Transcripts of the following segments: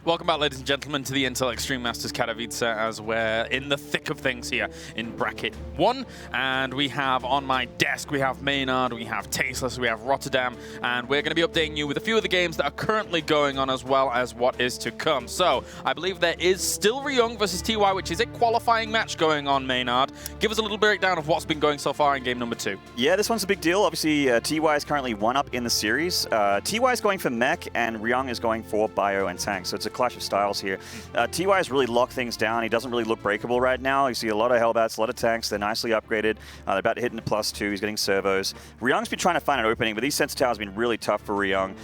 Welcome back, ladies and gentlemen, to the Intel Extreme Masters Katowice, as we're in the thick of things here in bracket 1. And we have on my desk, we have Maynarde, we have Tasteless, we have Rotterdam, and we're going to be updating you with a few of the games that are currently going on, as well as what is to come. So, I believe there is still Yoan versus TY, which is a qualifying match going on, Maynarde. Give us a little breakdown of what's been going so far in game number 2. Yeah, this one's a big deal. Obviously, TY is currently 1-up in the series. TY is going for mech, and Yoan is going for bio and tank, so it's a clash of styles here. TY has really locked things down. He doesn't really look breakable right now. You see a lot of Hellbats, a lot of tanks. They're nicely upgraded. They're about to hit into +2. He's getting servos. Yoan's been trying to find an opening, but these Sensor Towers have been really tough for Yoan.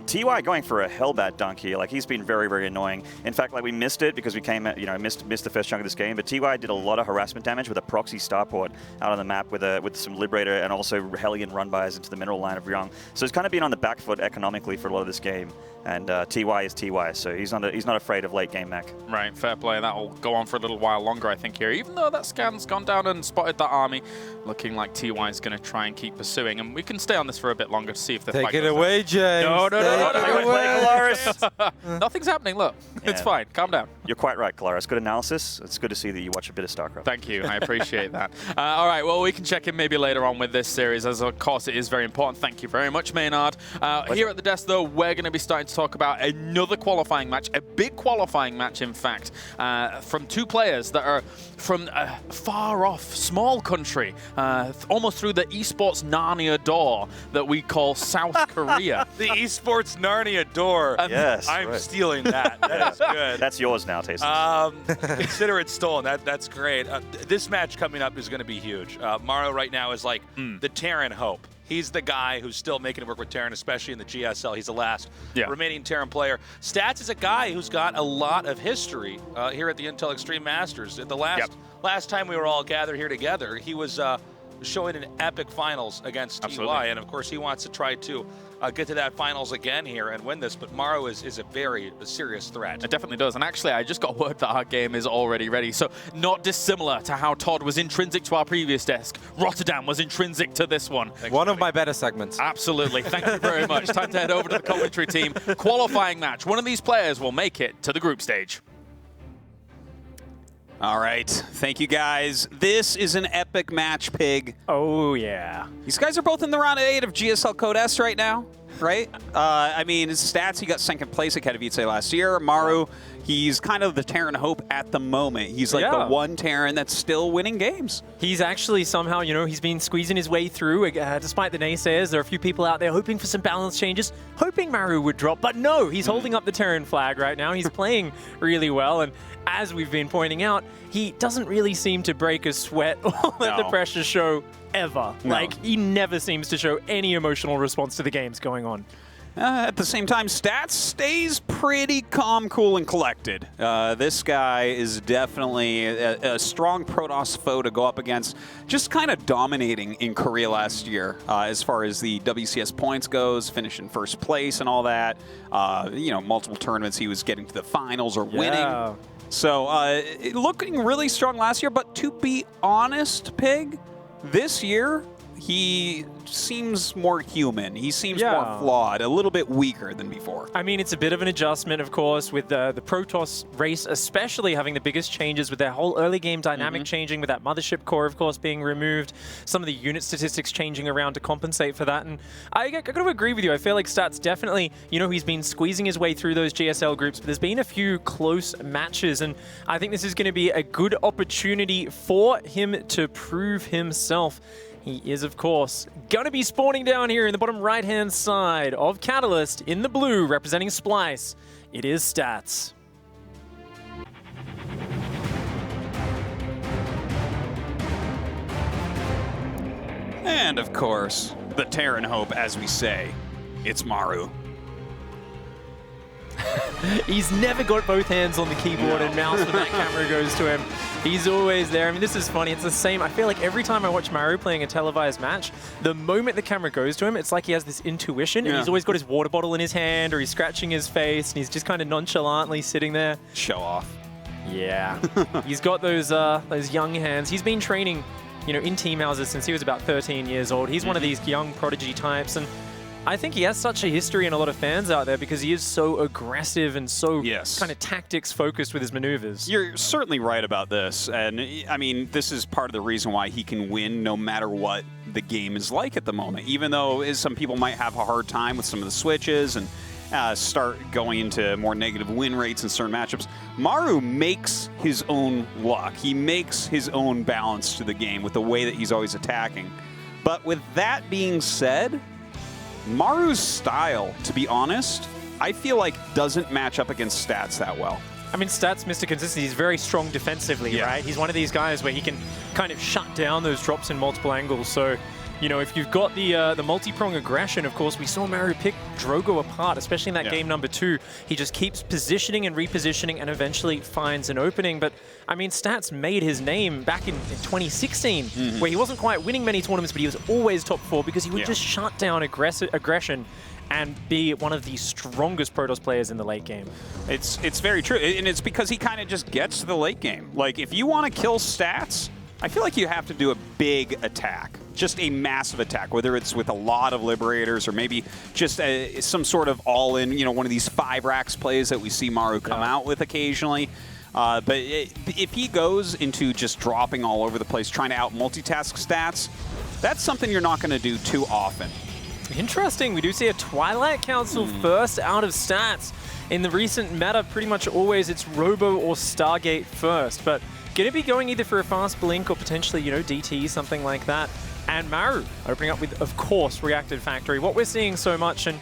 TY going for a Hellbat dunk here. Like, he's been very, very annoying. In fact, like, we missed it because we came at, missed the first chunk of this game, but TY did a lot of harassment damage with a proxy starport out on the map with some Liberator and also Hellion run-bys into the mineral line of Yoan. So he's kind of been on the back foot economically for a lot of this game. And TY is TY, so he's not afraid of late game mech. Right, fair play. That'll go on for a little while longer, I think, here. Even though that scan's gone down and spotted that army, looking like TY is going to try and keep pursuing. And we can stay on this for a bit longer to see if the fight goes Take it away, James. No. Kaelaris. Nothing's happening, look. Yeah. It's fine. Calm down. You're quite right, Kaelaris. Good analysis. It's good to see that you watch a bit of StarCraft. Thank you. I appreciate that. All right, well, we can check in maybe later on with this series, as of course it is very important. Thank you very much, Maynarde. Here at the desk, though, we're going to be starting to talk about another qualifying match, a big qualifying match, in fact, from two players that are from a far-off, small country, almost through the esports Narnia door that we call South Korea. The esports Narnia door. Yes, I'm stealing that. That is good. That's yours now, Tasteless. Consider it stolen. That's great. This match coming up is going to be huge. Maru right now is like the Terran hope. He's the guy who's still making it work with Terran, especially in the GSL. He's the last remaining Terran player. Stats is a guy who's got a lot of history here at the Intel Extreme Masters. At the last time we were all gathered here together, he was showing an epic finals against TY, and of course he wants to try to get to that finals again here and win this, but Maru is a very serious threat. It definitely does, and actually I just got word that our game is already ready, so not dissimilar to how Todd was intrinsic to our previous desk, Rotterdam was intrinsic to this one. One of my better segments. Absolutely, thank you very much. Time to head over to the commentary team. Qualifying match, one of these players will make it to the group stage. All right, thank you guys. This is an epic match, Pig. Oh, yeah. These guys are both in the round of 8 of GSL Code S right now, right? I mean, his stats, he got 2nd place at Katowice last year. Maru, he's kind of the Terran hope at the moment. He's like the one Terran that's still winning games. He's actually somehow, he's been squeezing his way through, despite the naysayers. There are a few people out there hoping for some balance changes, hoping Maru would drop, but no, he's holding up the Terran flag right now. He's playing really well, and as we've been pointing out, he doesn't really seem to break a sweat or let the pressure show ever. No. Like, he never seems to show any emotional response to the games going on. At the same time, Stats stays pretty calm, cool, and collected. This guy is definitely a strong Protoss foe to go up against, just kind of dominating in Korea last year as far as the WCS points goes, finishing 1st place and all that. Multiple tournaments he was getting to the finals or winning. So looking really strong last year, but to be honest, Pig, this year, he seems more human. He seems more flawed, a little bit weaker than before. I mean, it's a bit of an adjustment, of course, with the Protoss race especially having the biggest changes with their whole early game dynamic changing, with that mothership core, of course, being removed, some of the unit statistics changing around to compensate for that. And I got to agree with you. I feel like Stats definitely, he's been squeezing his way through those GSL groups, but there's been a few close matches, and I think this is going to be a good opportunity for him to prove himself. He is, of course, going to be spawning down here in the bottom right-hand side of Catalyst in the blue, representing Splice. It is Stats. And, of course, the Terran hope, as we say, it's Maru. He's never got both hands on the keyboard and mouse when that camera goes to him. He's always there. I mean, this is funny. It's the same. I feel like every time I watch Maru playing a televised match, the moment the camera goes to him, it's like he has this intuition, and he's always got his water bottle in his hand, or he's scratching his face, and he's just kind of nonchalantly sitting there. Show off. Yeah. He's got those young hands. He's been training, in team houses since he was about 13 years old. He's one of these young prodigy types, and I think he has such a history and a lot of fans out there because he is so aggressive and so kind of tactics focused with his maneuvers. You're certainly right about this. And I mean, this is part of the reason why he can win no matter what the game is like at the moment. Even though some people might have a hard time with some of the switches and start going into more negative win rates in certain matchups, Maru makes his own luck. He makes his own balance to the game with the way that he's always attacking. But with that being said, Maru's style, to be honest, I feel like doesn't match up against Stats that well. I mean, Stats, Mr. Consistency, he's very strong defensively, right? He's one of these guys where he can kind of shut down those drops in multiple angles. So, you know, if you've got the multi-prong aggression, of course, we saw Maru pick Drogo apart, especially in that game number 2. He just keeps positioning and repositioning and eventually finds an opening. But, I mean, Stats made his name back in 2016, where he wasn't quite winning many tournaments, but he was always top 4 because he would just shut down aggression and be one of the strongest Protoss players in the late game. It's very true, and it's because he kind of just gets to the late game. Like, if you want to kill Stats, I feel like you have to do a big attack, just a massive attack, whether it's with a lot of Liberators or maybe just some sort of all-in, you know, one of these 5 racks plays that we see Maru come out with occasionally. But if he goes into just dropping all over the place, trying to out-multitask Stats, that's something you're not going to do too often. Interesting. We do see a Twilight Council first out of Stats. In the recent meta, pretty much always it's Robo or Stargate first, but going to be going either for a fast blink or potentially, you know, DT, something like that. And Maru opening up with, of course, Reacted Factory. What we're seeing so much, and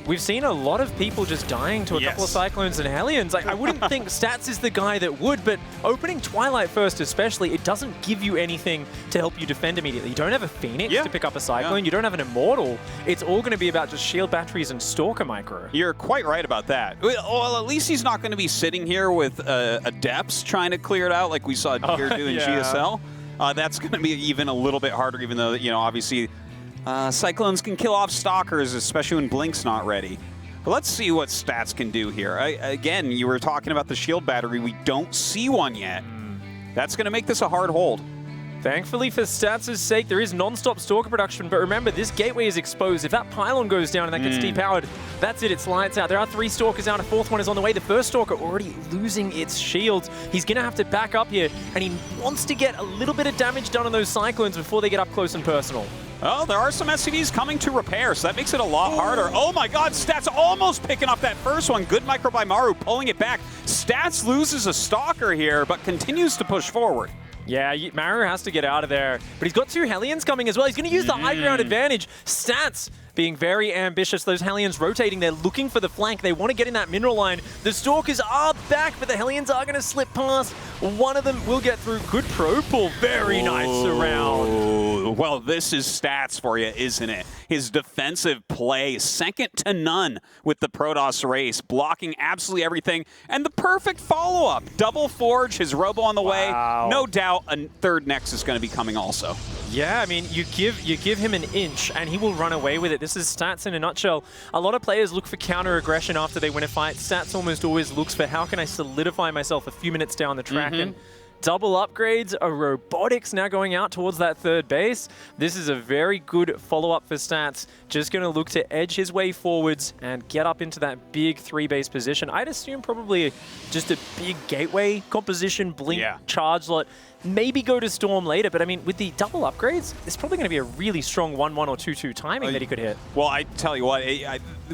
we've seen a lot of people just dying to a couple of Cyclones and Hellions. Like, I wouldn't think Stats is the guy that would, but opening Twilight first especially, it doesn't give you anything to help you defend immediately. You don't have a Phoenix to pick up a Cyclone. You don't have an Immortal. It's all going to be about just shield batteries and Stalker micro. You're quite right about that. Well, at least he's not going to be sitting here with Adepts trying to clear it out like we saw Deer do in GSL. That's going to be even a little bit harder, even though, you know, obviously Cyclones can kill off Stalkers, especially when Blink's not ready. But let's see what Stats can do here. Again, you were talking about the shield battery. We don't see one yet. That's going to make this a hard hold. Thankfully, for Stats' sake, there is non-stop Stalker production, but remember, this gateway is exposed. If that pylon goes down and that gets depowered, that's it, it's lights out. There are 3 Stalkers out, a 4th one is on the way. The first Stalker already losing its shields. He's going to have to back up here, and he wants to get a little bit of damage done on those Cyclones before they get up close and personal. Oh, there are some SCVs coming to repair, so that makes it a lot harder. Oh my god, Stats almost picking up that first one. Good micro by Maru, pulling it back. Stats loses a Stalker here, but continues to push forward. Yeah, Maru has to get out of there. But he's got 2 Hellions coming as well. He's going to use the high ground advantage. Stats being very ambitious. Those Hellions rotating. They're looking for the flank. They want to get in that mineral line. The Stalkers are back, but the Hellions are going to slip past. One of them will get through. Good pro pull. Very nice around. Well, this is Stats for you, isn't it? His defensive play, second to none with the Protoss race, blocking absolutely everything. And the perfect follow-up. Double Forge, his Robo on the way. No doubt a 3rd Nexus is going to be coming also. Yeah, I mean, you give him an inch and he will run away with it. This is Stats in a nutshell. A lot of players look for counter-aggression after they win a fight. Stats almost always looks for how can I solidify myself a few minutes down the track. And double upgrades, a robotics now going out towards that 3rd base. This is a very good follow-up for Stats. Just going to look to edge his way forwards and get up into that big 3-base position. I'd assume probably just a big gateway composition, blink, charge lot. Maybe go to Storm later, but I mean, with the double upgrades, it's probably going to be a really strong 1-1 or 2-2 timing that he could hit. Well, I tell you what,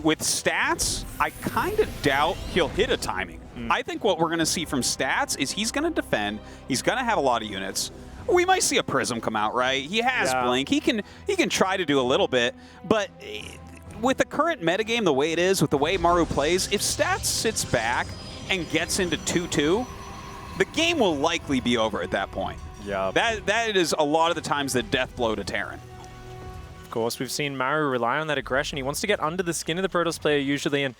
with Stats, I kind of doubt he'll hit a timing. I think what we're going to see from Stats is he's going to defend. He's going to have a lot of units. We might see a Prism come out, right? He has Blink. He can try to do a little bit, but with the current metagame the way it is, with the way Maru plays, if Stats sits back and gets into 2-2, the game will likely be over at that point. Yeah. That is a lot of the times the death blow to Terran. Of course, we've seen Maru rely on that aggression. He wants to get under the skin of the Protoss player usually, and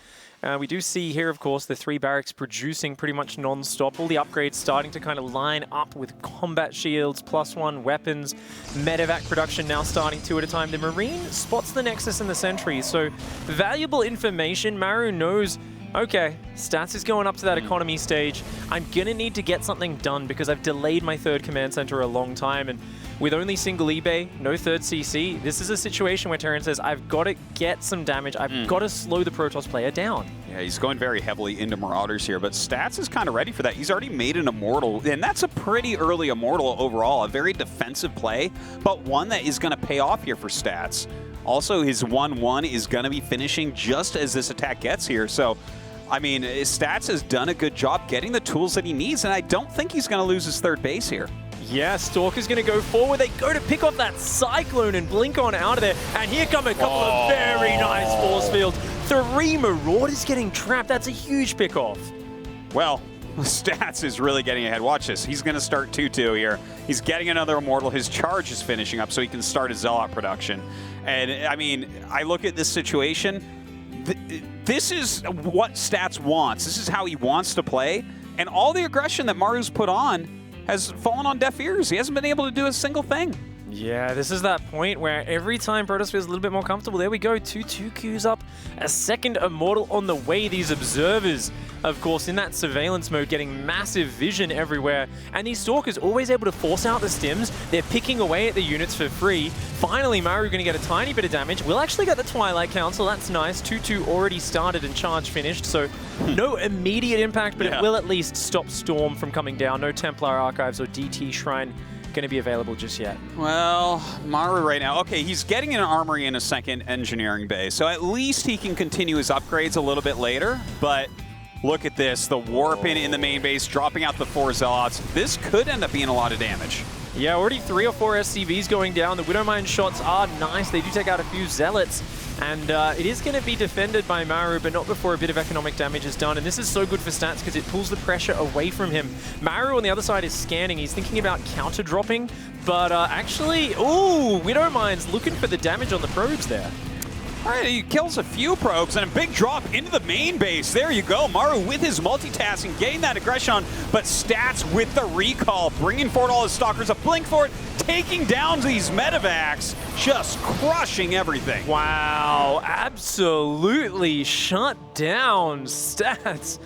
we do see here, of course, the 3 barracks producing pretty much non-stop. All the upgrades starting to kind of line up with combat shields, +1 weapons, medevac production now starting 2 at a time. The Marine spots the Nexus and the Sentry, so valuable information. Maru knows, okay, Stats is going up to that economy stage. I'm going to need to get something done because I've delayed my 3rd command center a long time. And with only single eBay, no third CC, this is a situation where Terran says, I've got to get some damage. I've got to slow the Protoss player down. Yeah, he's going very heavily into Marauders here, but Stats is kind of ready for that. He's already made an Immortal, and that's a pretty early Immortal overall. A very defensive play, but one that is going to pay off here for Stats. Also, his 1-1 is going to be finishing just as this attack gets here. So, I mean, Stats has done a good job getting the tools that he needs, and I don't think he's going to lose his third base here. Yeah, Stalker's going to go forward. They go to pick off that Cyclone and blink on out of there. And here come a couple of very nice force fields. 3 Marauders getting trapped. That's a huge pickoff. Well, Stats is really getting ahead. Watch this. He's going to start 2-2 here. He's getting another Immortal. His charge is finishing up so he can start his Zealot production. And, I mean, I look at this situation. This is what Stats wants. This is how he wants to play. And all the aggression that Maru's put on has fallen on deaf ears. He hasn't been able to do a single thing. Yeah, this is that point where every time Protoss feels a little bit more comfortable, there we go, 2 Qs up, a second Immortal on the way. These observers, of course, in that surveillance mode, getting massive vision everywhere. And these Stalkers always able to force out the stims. They're picking away at the units for free. Finally, Maru going to get a tiny bit of damage. We'll actually get the Twilight Council. That's nice. 2-2 already started and charge finished, so no immediate impact, but it will at least stop Storm from coming down. No Templar Archives or DT Shrine going to be available just yet. Well, Maru right now, okay, he's getting an armory in a second engineering bay, so at least he can continue his upgrades a little bit later, but look at this, the warping in the main base, dropping out the 4 Zealots. This could end up being a lot of damage. Yeah, already 3 or 4 SCVs going down. The Widowmine shots are nice. They do take out a few Zealots. And it is going to be defended by Maru, but not before a bit of economic damage is done. And this is so good for Stats because it pulls the pressure away from him. Maru on the other side is scanning. He's thinking about counter-dropping, but actually, ooh, Widowmine's looking for the damage on the probes there. All right, he kills a few probes and a big drop into the main base. There you go. Maru with his multitasking, getting that aggression, but Stats with the recall, bringing forward all his stalkers, a blink for it, taking down these medevacs, just crushing everything. Wow, absolutely shut down. Stats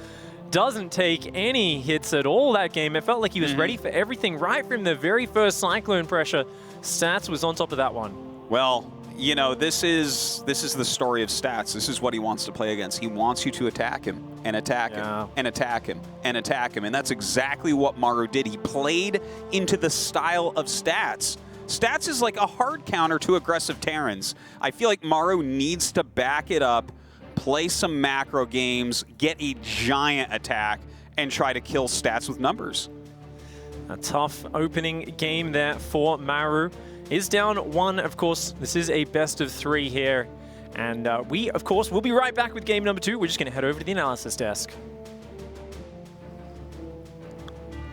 doesn't take any hits at all that game. It felt like he was ready for everything right from the very first Cyclone pressure. Stats was on top of that one. Well, you know, this is the story of Stats. This is what he wants to play against. He wants you to attack him and attack him and attack him and attack him. And that's exactly what Maru did. He played into the style of Stats. Stats is like a hard counter to aggressive Terrans. I feel like Maru needs to back it up, play some macro games, get a giant attack, and try to kill Stats with numbers. A tough opening game there for Maru. Is down 1, of course. This is a best of 3 here. And we, of course, will be right back with game number 2. We're just going to head over to the analysis desk.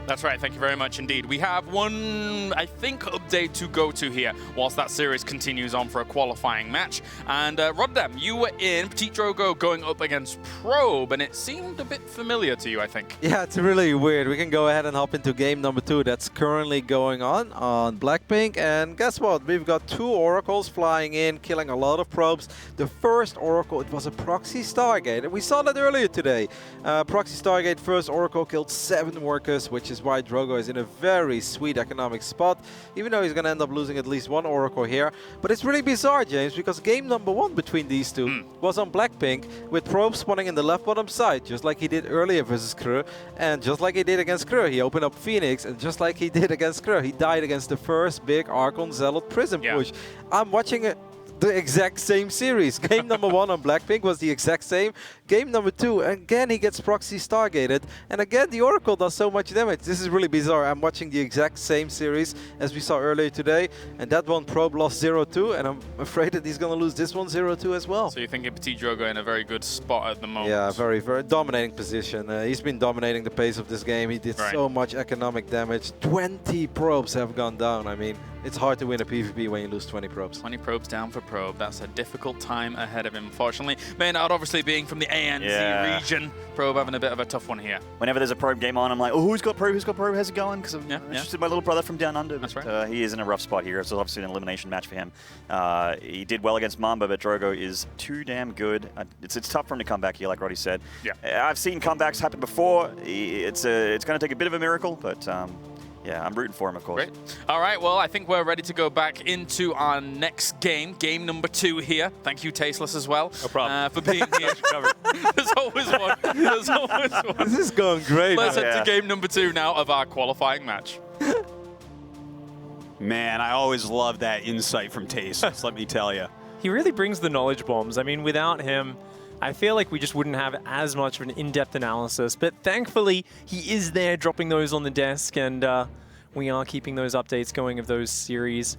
That's right, thank you very much indeed. We have one, I think, update to go to here whilst that series continues on for a qualifying match. And Rotterdam, you were in Petit Drogo going up against Probe, and it seemed a bit familiar to you, I think. Yeah, it's really weird. We can go ahead and hop into game number 2 that's currently going on Blackpink. And guess what? We've got 2 Oracles flying in, killing a lot of probes. The first Oracle, it was a Proxy Stargate. And we saw that earlier today. Proxy Stargate, first Oracle killed 7 workers, which is why Drogo is in a very sweet economic spot, even though he's going to end up losing at least 1 Oracle here. But it's really bizarre, James, because game number 1 between these two was on Blackpink, with Probe spawning in the left bottom side, just like he did earlier versus Krö, and just like he did against Krö, he opened up Phoenix, and just like he did against Krö, he died against the first big Archon Zealot Prism push. I'm watching it. The exact same series. Game number 1 on Blackpink was the exact same. Game number 2, again he gets Proxy Stargated, and again the Oracle does so much damage. This is really bizarre. I'm watching the exact same series as we saw earlier today, and that one Probe lost 0-2, and I'm afraid that he's going to lose this one 0-2 as well. So you think Petit Drogo in a very good spot at the moment? Yeah, very, very dominating position. He's been dominating the pace of this game. He did so much economic damage. 20 probes have gone down. I mean, it's hard to win a PvP when you lose 20 probes. 20 probes down for Probe. That's a difficult time ahead of him, unfortunately. Maynard obviously being from the ANZ region. Probe having a bit of a tough one here. Whenever there's a Probe game on, I'm like, oh, who's got Probe? Who's got Probe? How's it going? Because I'm interested in my little brother from down under. That's but, right. He is in a rough spot here. It's obviously an elimination match for him. He did well against Mamba, but Drogo is too damn good. It's tough for him to come back here, like Roddy said. Yeah. I've seen comebacks happen before. It's going to take a bit of a miracle, but Yeah, I'm rooting for him, of course. Great. All right, well, I think we're ready to go back into our next game, game number 2 here. Thank you, Tasteless, as well. No problem. For being here. There's always one. There's always one. This is going great. Let's head to game number 2 now of our qualifying match. Man, I always love that insight from Tasteless, let me tell you. He really brings the knowledge bombs. I mean, without him, I feel like we just wouldn't have as much of an in-depth analysis, but thankfully he is there dropping those on the desk, and we are keeping those updates going of those series.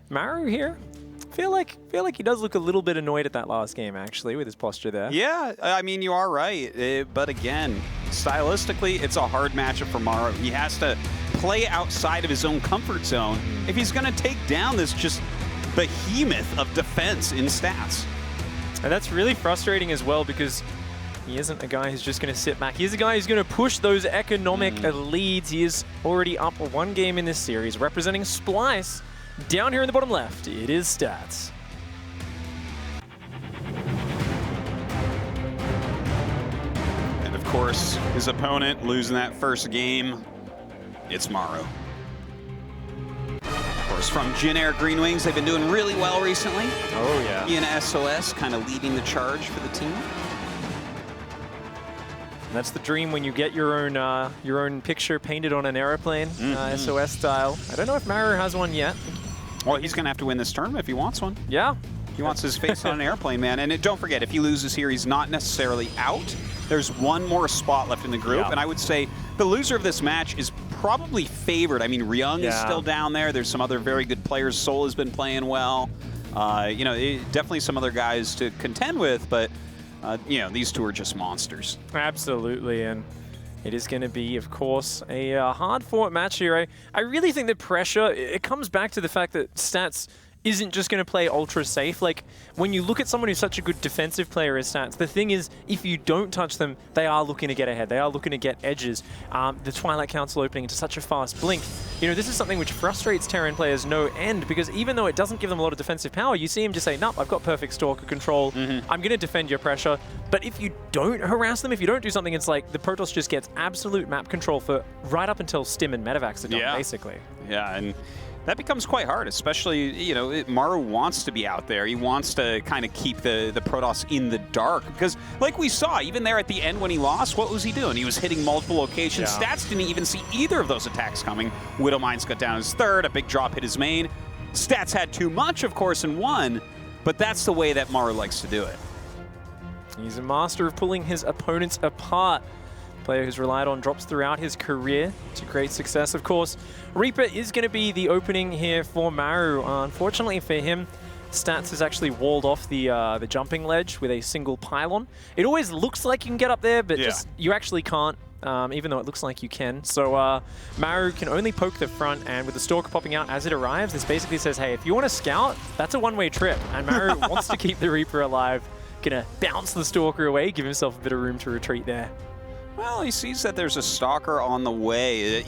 Maru here, feel like he does look a little bit annoyed at that last game, actually, with his posture there. Yeah, I mean, you are right. But again, stylistically, it's a hard matchup for Maru. He has to play outside of his own comfort zone if he's going to take down this just behemoth of defense in stats. And that's really frustrating as well, because he isn't a guy who's just going to sit back. He's a guy who's going to push those economic leads. He is already up 1 game in this series, representing Splice. Down here in the bottom left, it is Stats. And of course, his opponent losing that first game, it's Maru. Of course, from Jin Air Green Wings, they've been doing really well recently. Oh, yeah. Ian SOS kind of leading the charge for the team. That's the dream when you get your own picture painted on an airplane, SOS style. I don't know if Maru has one yet. Well, he's going to have to win this tournament if he wants one. Yeah. He wants his face on an airplane, man. And don't forget, if he loses here, he's not necessarily out. There's one more spot left in the group, and I would say the loser of this match is probably favored. I mean, Ryung is still down there. There's some other very good players. Sol has been playing well. You know, definitely some other guys to contend with, but you know, these two are just monsters. Absolutely, and it is going to be, of course, a hard-fought match here. I really think the pressure, it comes back to the fact that Stats isn't just going to play ultra safe. Like, when you look at someone who's such a good defensive player as Stats, the thing is, if you don't touch them, they are looking to get ahead. They are looking to get edges. The Twilight Council opening into such a fast blink. You know, this is something which frustrates Terran players no end, because even though it doesn't give them a lot of defensive power, you see him just say, nope, I've got perfect Stalker control. I'm going to defend your pressure. But if you don't harass them, if you don't do something, it's like the Protoss just gets absolute map control for right up until Stim and Medivacs are done, basically. Yeah, and that becomes quite hard, especially, you know, Maru wants to be out there. He wants to kind of keep the Protoss in the dark, because like we saw, even there at the end when he lost, what was he doing? He was hitting multiple locations. Stats didn't even see either of those attacks coming. Widowmines got down his third, a big drop hit his main. Stats had too much, of course, and won, but that's the way that Maru likes to do it. He's a master of pulling his opponents apart. Player who's relied on drops throughout his career to great success. Of course, Reaper is going to be the opening here for Maru. Unfortunately for him, Stats has actually walled off the jumping ledge with a single pylon. It always looks like you can get up there, but just you actually can't, even though it looks like you can. So Maru can only poke the front, and with the Stalker popping out as it arrives, this basically says, hey, if you want to scout, that's a one-way trip. And Maru wants to keep the Reaper alive. Gonna bounce the Stalker away, give himself a bit of room to retreat there. Well, he sees that there's a Stalker on the way.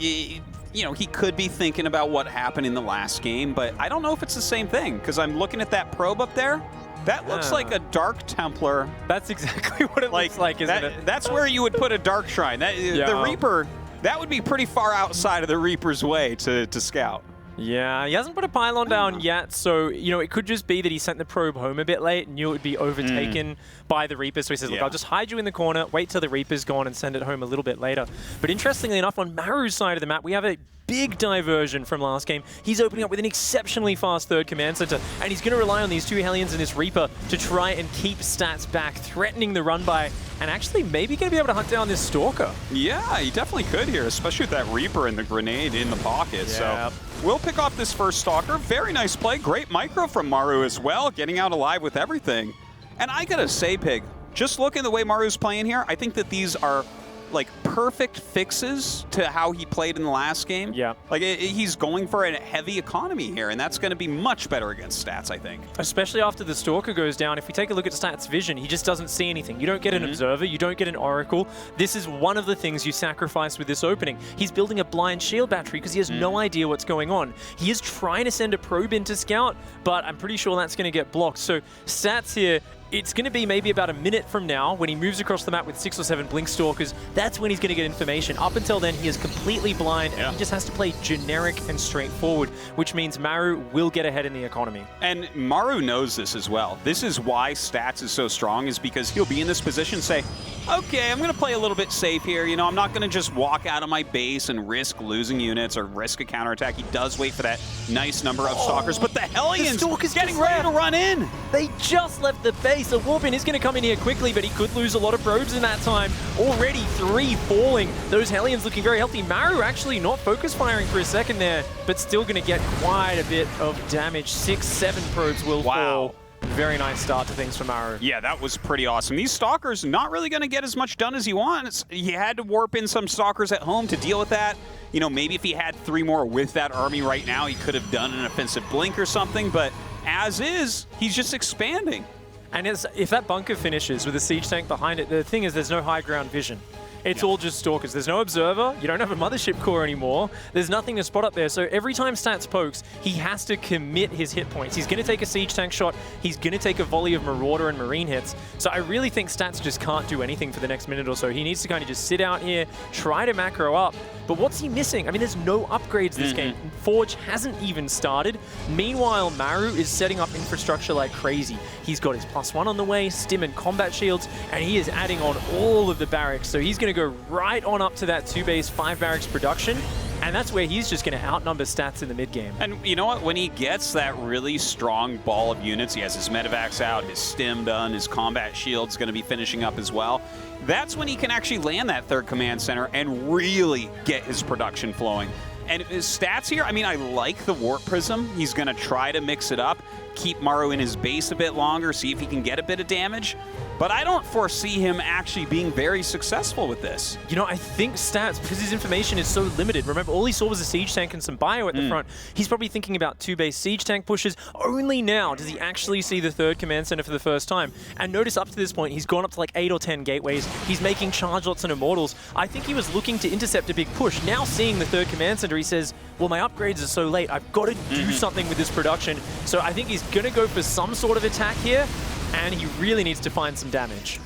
You know, he could be thinking about what happened in the last game, but I don't know if it's the same thing, because I'm looking at that probe up there. That looks like a Dark Templar. That's exactly what it looks like, isn't it? That's where you would put a Dark Shrine. The Reaper, that would be pretty far outside of the Reaper's way to scout. Yeah, he hasn't put a pylon down yet, so, you know, it could just be that he sent the probe home a bit late and knew it would be overtaken by the Reaper, so he says, look, I'll just hide you in the corner, wait till the Reaper's gone and send it home a little bit later. But interestingly enough, on Maru's side of the map, we have a big diversion from last game. He's opening up with an exceptionally fast third command center, and he's going to rely on these 2 Hellions and this Reaper to try and keep Stats back, threatening the run by, and actually maybe going to be able to hunt down this Stalker. Yeah, he definitely could here, especially with that Reaper and the grenade in the pocket. So we'll pick off this first Stalker. Very nice play. Great micro from Maru as well, getting out alive with everything. And I gotta say, Pig, just looking at the way Maru's playing here, I think that these are like perfect fixes to how he played in the last game. Yeah. Like he's going for a heavy economy here, and that's going to be much better against Stats, I think. Especially after the Stalker goes down. If we take a look at Stats' vision, he just doesn't see anything. You don't get an Observer, you don't get an Oracle. This is one of the things you sacrifice with this opening. He's building a blind shield battery because he has no idea what's going on. He is trying to send a probe into Scout, but I'm pretty sure that's going to get blocked. So Stats here, it's going to be maybe about a minute from now when he moves across the map with 6 or 7 Blink Stalkers. That's when he's going to get information. Up until then, he is completely blind, and he just has to play generic and straightforward, which means Maru will get ahead in the economy. And Maru knows this as well. This is why Stats is so strong, is because he'll be in this position, say, okay, I'm going to play a little bit safe here. You know, I'm not going to just walk out of my base and risk losing units or risk a counterattack. He does wait for that nice number of Stalkers, but the Hellions getting ready to run in. They just left the base. A Warpin is going to come in here quickly, but he could lose a lot of probes in that time. Already 3 falling. Those Hellions looking very healthy. Maru actually not focus firing for a second there, but still going to get quite a bit of damage. 6, 7 probes will fall. Very nice start to things for Maru. Yeah, that was pretty awesome. These Stalkers not really going to get as much done as he wants. He had to warp in some Stalkers at home to deal with that. You know, maybe if he had 3 more with that army right now, he could have done an offensive blink or something, but as is, he's just expanding. And if that bunker finishes with a siege tank behind it, the thing is there's no high ground vision. It's all just Stalkers. There's no Observer. You don't have a Mothership Core anymore. There's nothing to spot up there. So every time Stats pokes, he has to commit his hit points. He's going to take a Siege Tank shot. He's going to take a volley of Marauder and Marine hits. So I really think Stats just can't do anything for the next minute or so. He needs to kind of just sit out here, try to macro up. But what's he missing? I mean, there's no upgrades this game. Forge hasn't even started. Meanwhile, Maru is setting up infrastructure like crazy. He's got his +1 on the way, Stim and combat shields, and he is adding on all of the barracks. So he's going to go right on up to that 2 base, 5 barracks production. And that's where he's just going to outnumber Stats in the mid game. And you know what? When he gets that really strong ball of units, he has his medevacs out, his stim done, his combat shield's going to be finishing up as well. That's when he can actually land that 3rd command center and really get his production flowing. And his Stats here, I mean, I like the Warp Prism. He's going to try to mix it up, keep Maru in his base a bit longer, see if he can get a bit of damage. But I don't foresee him actually being very successful with this. You know, I think Stats, because his information is so limited. Remember, all he saw was a Siege Tank and some Bio at the front. He's probably thinking about 2 base Siege Tank pushes. Only now does he actually see the 3rd command center for the first time. And notice up to this point, he's gone up to like 8 or 10 gateways. He's making charge lots and Immortals. I think he was looking to intercept a big push. Now seeing the 3rd command center, he says, well, my upgrades are so late. I've got to do something with this production. So I think he's going to go for some sort of attack here. And he really needs to find some damage.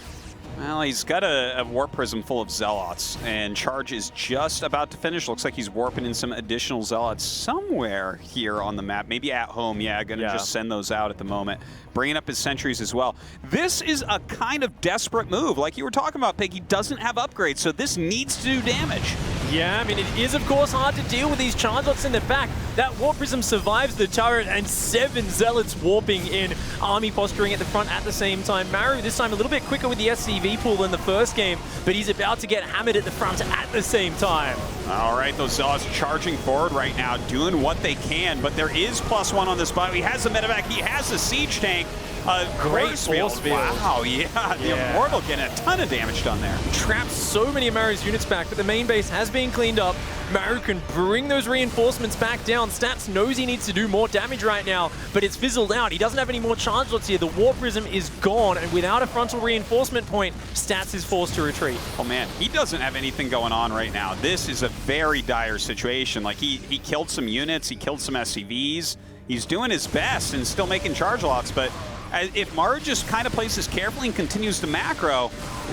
Well, he's got a Warp Prism full of Zealots, and Charge is just about to finish. Looks like he's warping in some additional Zealots somewhere here on the map. Maybe at home, gonna just send those out at the moment. Bringing up his sentries as well. This is a kind of desperate move. Like you were talking about, Pig, he doesn't have upgrades, so this needs to do damage. Yeah, I mean, it is, of course, hard to deal with these charge lots in the back. That Warp Prism survives the turret, and 7 Zealots warping in, army posturing at the front at the same time. Maru, this time, a little bit quicker with the SCV pool than the first game, but he's about to get hammered at the front at the same time. All right, those Zealots charging forward right now, doing what they can, but there is +1 on this bio. He has the medevac, he has the siege tank. Great force field. Wow, the Immortal getting a ton of damage done there. Trapped so many of Maru's units back, but the main base has been cleaned up. Maru can bring those reinforcements back down. Stats knows he needs to do more damage right now, but it's fizzled out. He doesn't have any more charge lots here. The Warp Prism is gone, and without a frontal reinforcement point, Stats is forced to retreat. Oh man, he doesn't have anything going on right now. This is a very dire situation. Like he killed some units, he killed some SCVs. He's doing his best and still making charge lots, but if Maru just kind of plays this carefully and continues to macro,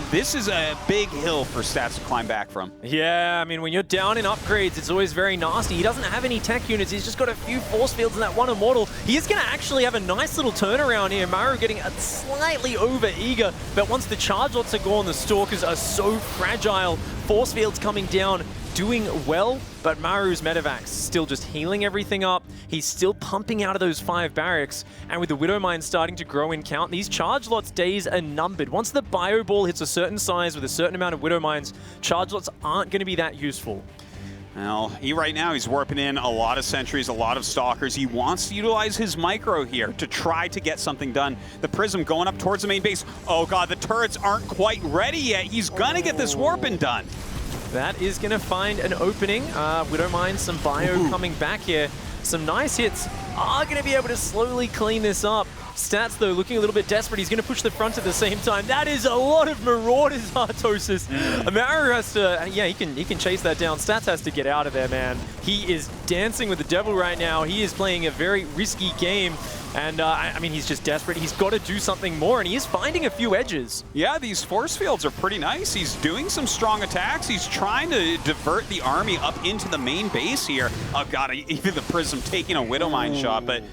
this is a big hill for Stats to climb back from. Yeah, I mean, when you're down in upgrades, it's always very nasty. He doesn't have any tech units. He's just got a few force fields and that one Immortal. He is going to actually have a nice little turnaround here. Maru getting slightly over-eager, but once the charge lots are gone, the Stalkers are so fragile. Force fields coming down, doing well, but Maru's medevacs still just healing everything up. He's still pumping out of those 5 barracks, and with the Widow Mine starting to grow in count, these charge lots days are numbered. Once the bio ball hits a certain size with a certain amount of Widow Mines, charge lots aren't going to be that useful. Well, right now he's warping in a lot of sentries, a lot of stalkers. He wants to utilize his micro here to try to get something done. The Prism going up towards the main base. Oh god, the turrets aren't quite ready yet. He's gonna get this warping done. That is going to find an opening. Widow Mine, some bio coming back here. Some nice hits are going to be able to slowly clean this up. Stats, though, looking a little bit desperate. He's going to push the front at the same time. That is a lot of Marauders, Artosis. Maru has to, yeah, he can chase that down. Stats has to get out of there, man. He is dancing with the devil right now. He is playing a very risky game. And, I mean, he's just desperate. He's got to do something more, and he is finding a few edges. Yeah, these force fields are pretty nice. He's doing some strong attacks. He's trying to divert the army up into the main base here. Oh, God, even the Prism taking a Widowmine shot, but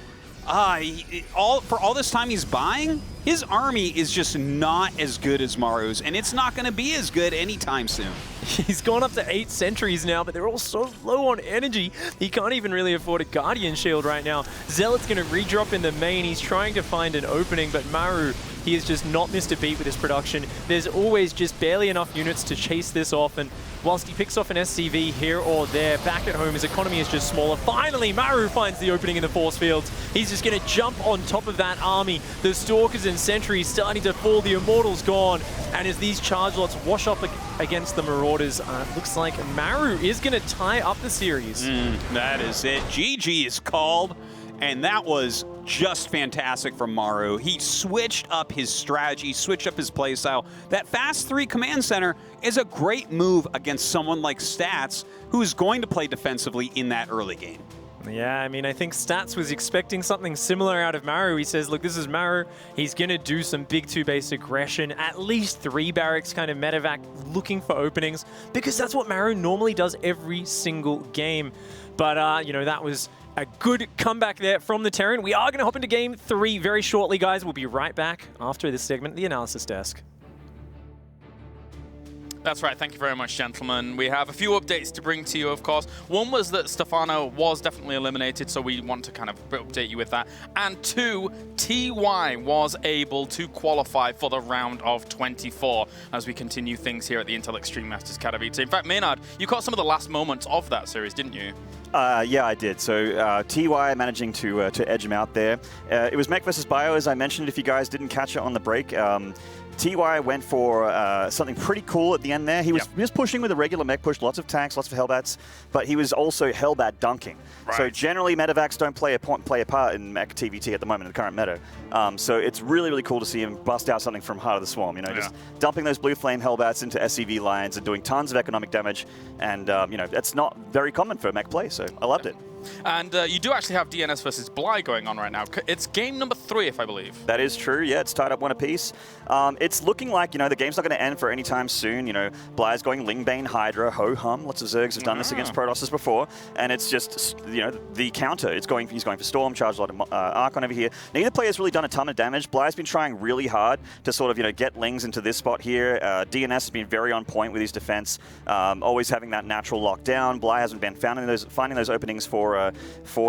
for all this time he's buying, his army is just not as good as Maru's, and it's not going to be as good anytime soon. He's gone up to 8 sentries now, but they're all so low on energy. He can't even really afford a Guardian Shield right now. Zealot's going to redrop in the main. He's trying to find an opening, but Maru, he has just not missed a beat with his production. There's always just barely enough units to chase this off, and whilst he picks off an SCV here or there, back at home, his economy is just smaller. Finally, Maru finds the opening in the force fields. He's just going to jump on top of that army. The Stalkers and Sentries starting to fall. The Immortals gone. And as these charge lots wash up against the Marauders, looks like Maru is going to tie up the series. That is it. GG is called. And that was just fantastic from Maru. He switched up his strategy, switched up his playstyle. That fast 3 command center is a great move against someone like Stats, who is going to play defensively in that early game. Yeah, I mean, I think Stats was expecting something similar out of Maru. He says, look, this is Maru. He's going to do some big 2-base aggression, at least 3 barracks kind of medevac, looking for openings, because that's what Maru normally does every single game. But, you know, that was a good comeback there from the Terran. We are going to hop into game 3 very shortly, guys. We'll be right back after this segment, the analysis desk. That's right. Thank you very much, gentlemen. We have a few updates to bring to you, of course. One was that Stefano was definitely eliminated, so we want to kind of update you with that. And 2, TY was able to qualify for the round of 24 as we continue things here at the Intel Extreme Masters Katowice. In fact, Maynarde, you caught some of the last moments of that series, didn't you? Yeah, I did. So TY managing to edge him out there. It was Mech versus Bio, as I mentioned, if you guys didn't catch it on the break. TY went for something pretty cool at the end there. He was just pushing with a regular mech push, lots of tanks, lots of Hellbats, but he was also Hellbat dunking. Right. So generally, medevacs don't play a part in mech TVT at the moment in the current meta. So it's really, really cool to see him bust out something from Heart of the Swarm. You know, just dumping those blue flame Hellbats into SCV lines and doing tons of economic damage. And you know, that's not very common for mech play. So I loved it. And you do actually have DNS versus Bly going on right now. It's game number 3, if I believe. That is true. Yeah, it's tied up 1 apiece. It's looking like, you know, the game's not going to end for any time soon. You know, Bly's going Lingbane, Hydra, Ho-Hum. Lots of Zergs have done this against Protosses before. And it's just, you know, the counter. He's going for Storm, charge a lot of Archon over here. Neither player's really done a ton of damage. Bly's been trying really hard to sort of, you know, get Lings into this spot here. DNS has been very on point with his defense, always having that natural lockdown. Bly hasn't been finding those openings for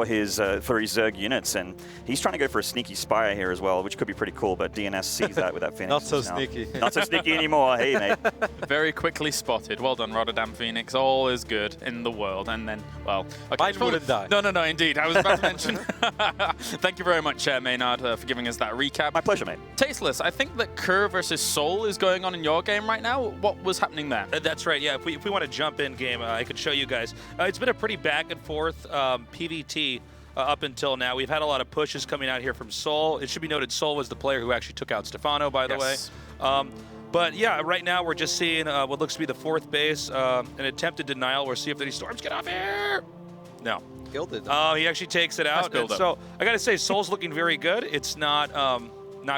his Zerg units, and he's trying to go for a sneaky Spire here as well, which could be pretty cool, but DNS sees that with that Phoenix. Not so sneaky. Not so sneaky anymore. Hey, mate. Very quickly spotted. Well done, Rotterdam Phoenix. All is good in the world. And then, well... Okay, Mine wouldn't die. No, indeed. I was about to mention. Thank you very much, Maynarde, for giving us that recap. My pleasure, mate. Tasteless, I think that Kerr versus Soul is going on in your game right now. What was happening there? That's right, yeah. If we want to jump in game, I could show you guys. It's been a pretty back and forth PvT up until now. We've had a lot of pushes coming out here from Soul. It should be noted Soul was the player who actually took out Stefano, by the way. But yeah, right now we're just seeing what looks to be the 4th base, an attempted denial where see if any storms get off here. No. Killed it. Oh, he actually takes it out. So I got to say, Soul's looking very good. It's not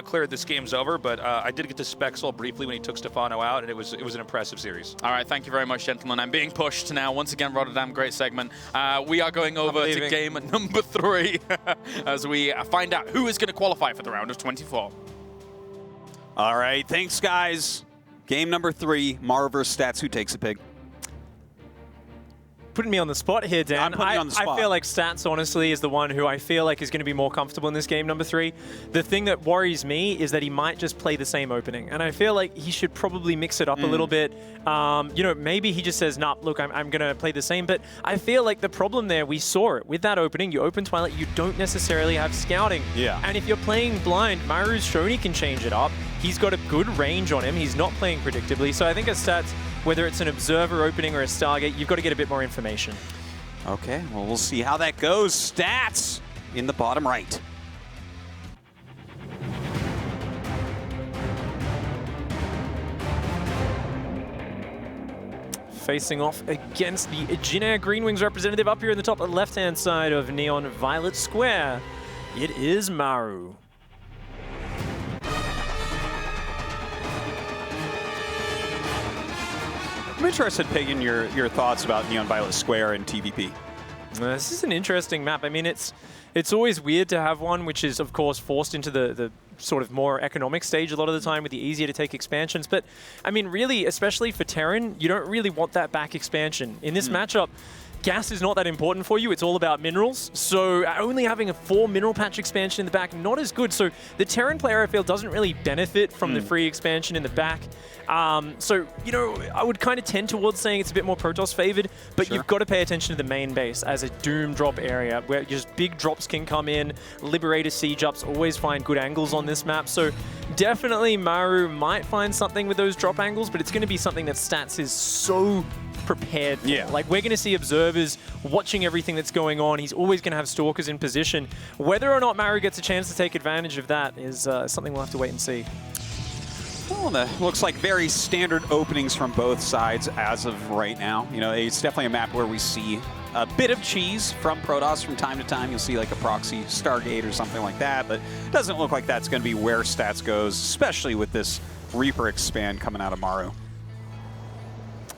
clear this game's over, but I did get to spec Soul briefly when he took Stefano out, and it was an impressive series. All right, thank you very much, gentlemen. I'm being pushed now. Once again, Rotterdam, great segment. We are going over to game number 3 as we find out who is going to qualify for the round of 24. All right, thanks, guys. Game number 3, Maru versus Stats. Who takes a pig? Putting me on the spot here, Dan. I'm putting you on the spot. I feel like Stats, honestly, is the one who I feel like is going to be more comfortable in this game number 3. The thing that worries me is that he might just play the same opening, and I feel like he should probably mix it up a little bit. You know, maybe he just says, nah, look, I'm going to play the same, but I feel like the problem there, we saw it. With that opening, you open Twilight, you don't necessarily have scouting. Yeah. And if you're playing blind, Maru's shown he can change it up. He's got a good range on him. He's not playing predictably, so I think as Stats, whether it's an Observer opening or a Stargate, you've got to get a bit more information. Okay, well, we'll see how that goes. Stats in the bottom right. facing off against the Jin Green Wings representative up here in the top left-hand side of Neon Violet Square. It is Maru. I'm interested, Pig, in your thoughts about Neon Violet Square and TVP. This is an interesting map. I mean, it's always weird to have one which is, of course, forced into the sort of more economic stage a lot of the time with the easier to take expansions. But, I mean, really, especially for Terran, you don't really want that back expansion. In this matchup, gas is not that important for you. It's all about minerals. So only having a 4 mineral patch expansion in the back, not as good. So the Terran player, I feel, doesn't really benefit from the free expansion in the back. So, you know, I would kind of tend towards saying it's a bit more Protoss favored, but you've got to pay attention to the main base as a doom drop area where just big drops can come in. Liberator siege ups always find good angles on this map. So definitely Maru might find something with those drop angles, but it's going to be something that Stats is so prepared for. Yeah. Like, we're going to see observers watching everything that's going on. He's always going to have stalkers in position. Whether or not Maru gets a chance to take advantage of that is something we'll have to wait and see. Well, that looks like very standard openings from both sides as of right now. You know, it's definitely a map where we see a bit of cheese from Protoss from time to time. You'll see like a proxy Stargate or something like that, but it doesn't look like that's going to be where Stats goes, especially with this Reaper expand coming out of Maru.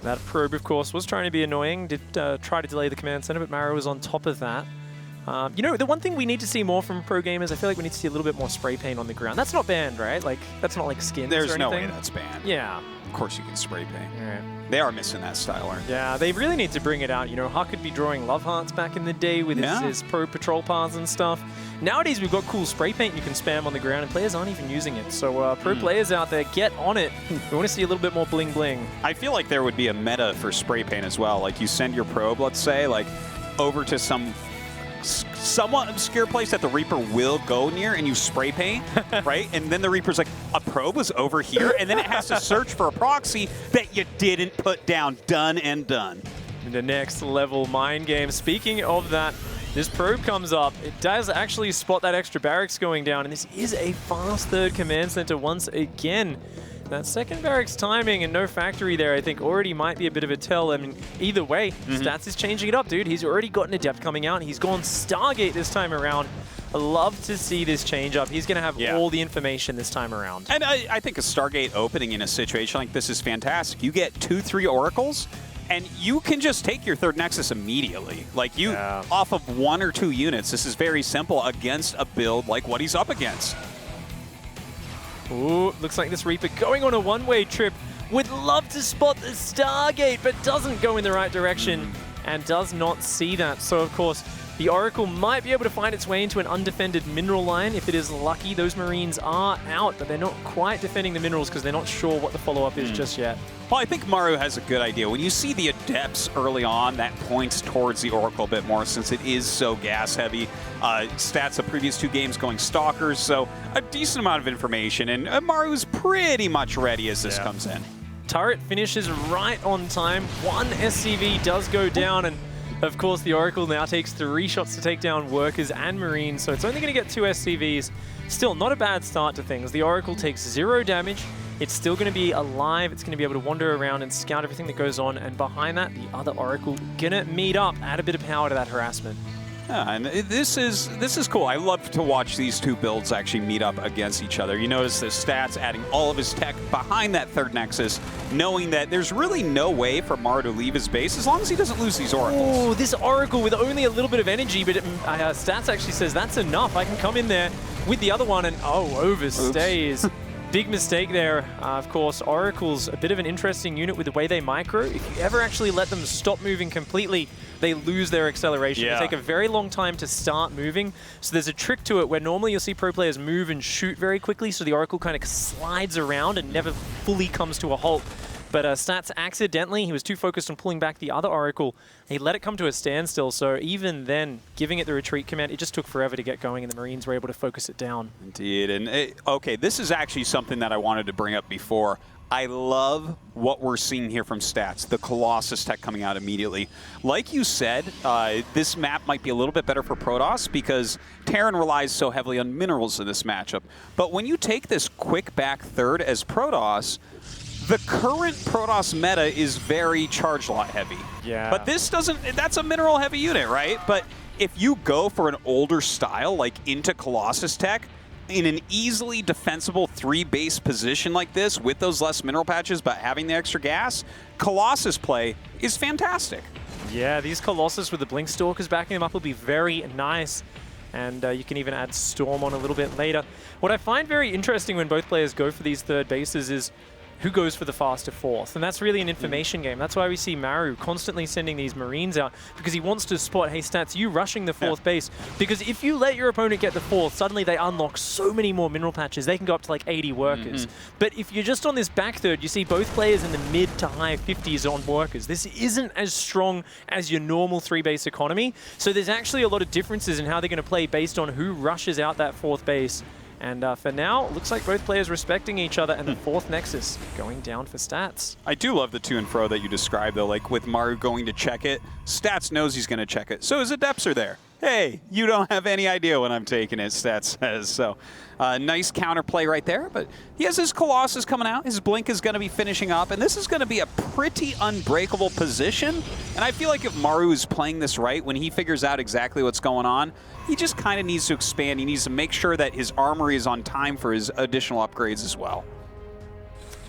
That probe, of course, was trying to be annoying, did try to delay the command center, but Maru was on top of that. You know, the one thing we need to see more from pro gamers, I feel like we need to see a little bit more spray paint on the ground. That's not banned, right? Like, that's not like skins or anything. There's no way that's banned. Yeah. Of course you can spray paint. Yeah. They are missing that style, aren't they? Yeah, they really need to bring it out. You know, Huck could be drawing love hearts back in the day with his pro patrol paths and stuff. Nowadays, we've got cool spray paint you can spam on the ground, and players aren't even using it. So pro players out there, get on it. We want to see a little bit more bling bling. I feel like there would be a meta for spray paint as well. Like, you send your probe, let's say, like, over to some somewhat obscure place that the Reaper will go near, and you spray paint, right? And then the Reaper's like, a probe was over here, and then it has to search for a proxy that you didn't put down. Done and done. The next level mind game. Speaking of that, this probe comes up. It does actually spot that extra barracks going down, and this is a fast third command center once again. That second barracks timing and no factory there, I think, already might be a bit of a tell. I mean, either way, Stats is changing it up, dude. He's already got an Adept coming out. He's gone Stargate this time around. I love to see this change up. He's going to have all the information this time around. And I think a Stargate opening in a situation like this is fantastic. You get 2-3 oracles, and you can just take your third Nexus immediately. Like, you, off of 1 or 2 units, this is very simple against a build like what he's up against. Ooh, looks like this Reaper going on a one-way trip. Would love to spot the Stargate, but doesn't go in the right direction and does not see that. So, of course, the Oracle might be able to find its way into an undefended mineral line if it is lucky. Those Marines are out, but they're not quite defending the minerals because they're not sure what the follow-up is just yet. Well, I think Maru has a good idea. When you see the Adepts early on, that points towards the Oracle a bit more since it is so gas-heavy. Stats of previous 2 games going Stalkers, so a decent amount of information, and Maru's pretty much ready as this comes in. Turret finishes right on time. 1 SCV does go down, and of course the Oracle now takes 3 shots to take down Workers and Marines, so it's only going to get 2 SCVs. Still, not a bad start to things. The Oracle takes 0 damage. It's still going to be alive. It's going to be able to wander around and scout everything that goes on. And behind that, the other Oracle going to meet up, add a bit of power to that harassment. Yeah, and this is cool. I love to watch these 2 builds actually meet up against each other. You notice the Stats adding all of his tech behind that third Nexus, knowing that there's really no way for Maru to leave his base as long as he doesn't lose these Oracles. Oh, this Oracle with only a little bit of energy, but Stats actually says that's enough. I can come in there with the other one and, overstays. Big mistake there. Of course, Oracle's a bit of an interesting unit with the way they micro. If you ever actually let them stop moving completely, they lose their acceleration. They take a very long time to start moving. So there's a trick to it where normally you'll see pro players move and shoot very quickly, so the Oracle kind of slides around and never fully comes to a halt. But Stats accidentally, he was too focused on pulling back the other Oracle. He let it come to a standstill, so even then, giving it the retreat command, it just took forever to get going, and the Marines were able to focus it down. Indeed, and okay, this is actually something that I wanted to bring up before. I love what we're seeing here from Stats, the Colossus tech coming out immediately. Like you said, this map might be a little bit better for Protoss because Terran relies so heavily on minerals in this matchup. But when you take this quick back third as Protoss, the current Protoss meta is very charge lot heavy. Yeah. But this doesn't, that's a mineral heavy unit, right? But if you go for an older style, like into Colossus tech, in an easily defensible 3-base position like this, with those less mineral patches but having the extra gas, Colossus play is fantastic. Yeah, these Colossus with the Blink Stalkers backing them up will be very nice. And you can even add Storm on a little bit later. What I find very interesting when both players go for these third bases is who goes for the faster fourth. And that's really an information game. That's why we see Maru constantly sending these Marines out, because he wants to spot, hey, Stats, you rushing the fourth base. Because if you let your opponent get the fourth, suddenly they unlock so many more mineral patches. They can go up to like 80 workers. But if you're just on this back third, you see both players in the mid to high 50s on workers. This isn't as strong as your normal 3-base economy. So there's actually a lot of differences in how they're going to play based on who rushes out that fourth base. And for now, looks like both players respecting each other, and the fourth Nexus going down for Stats. I do love the to and fro that you described, though, like with Maru going to check it. Stats knows he's going to check it. So his adepts are there. Hey, you don't have any idea when I'm taking it, Stats says. So nice counterplay right there. But he has his Colossus coming out. His Blink is going to be finishing up. And this is going to be a pretty unbreakable position. And I feel like if Maru is playing this right, when he figures out exactly what's going on, he just kind of needs to expand. He needs to make sure that his armory is on time for his additional upgrades as well.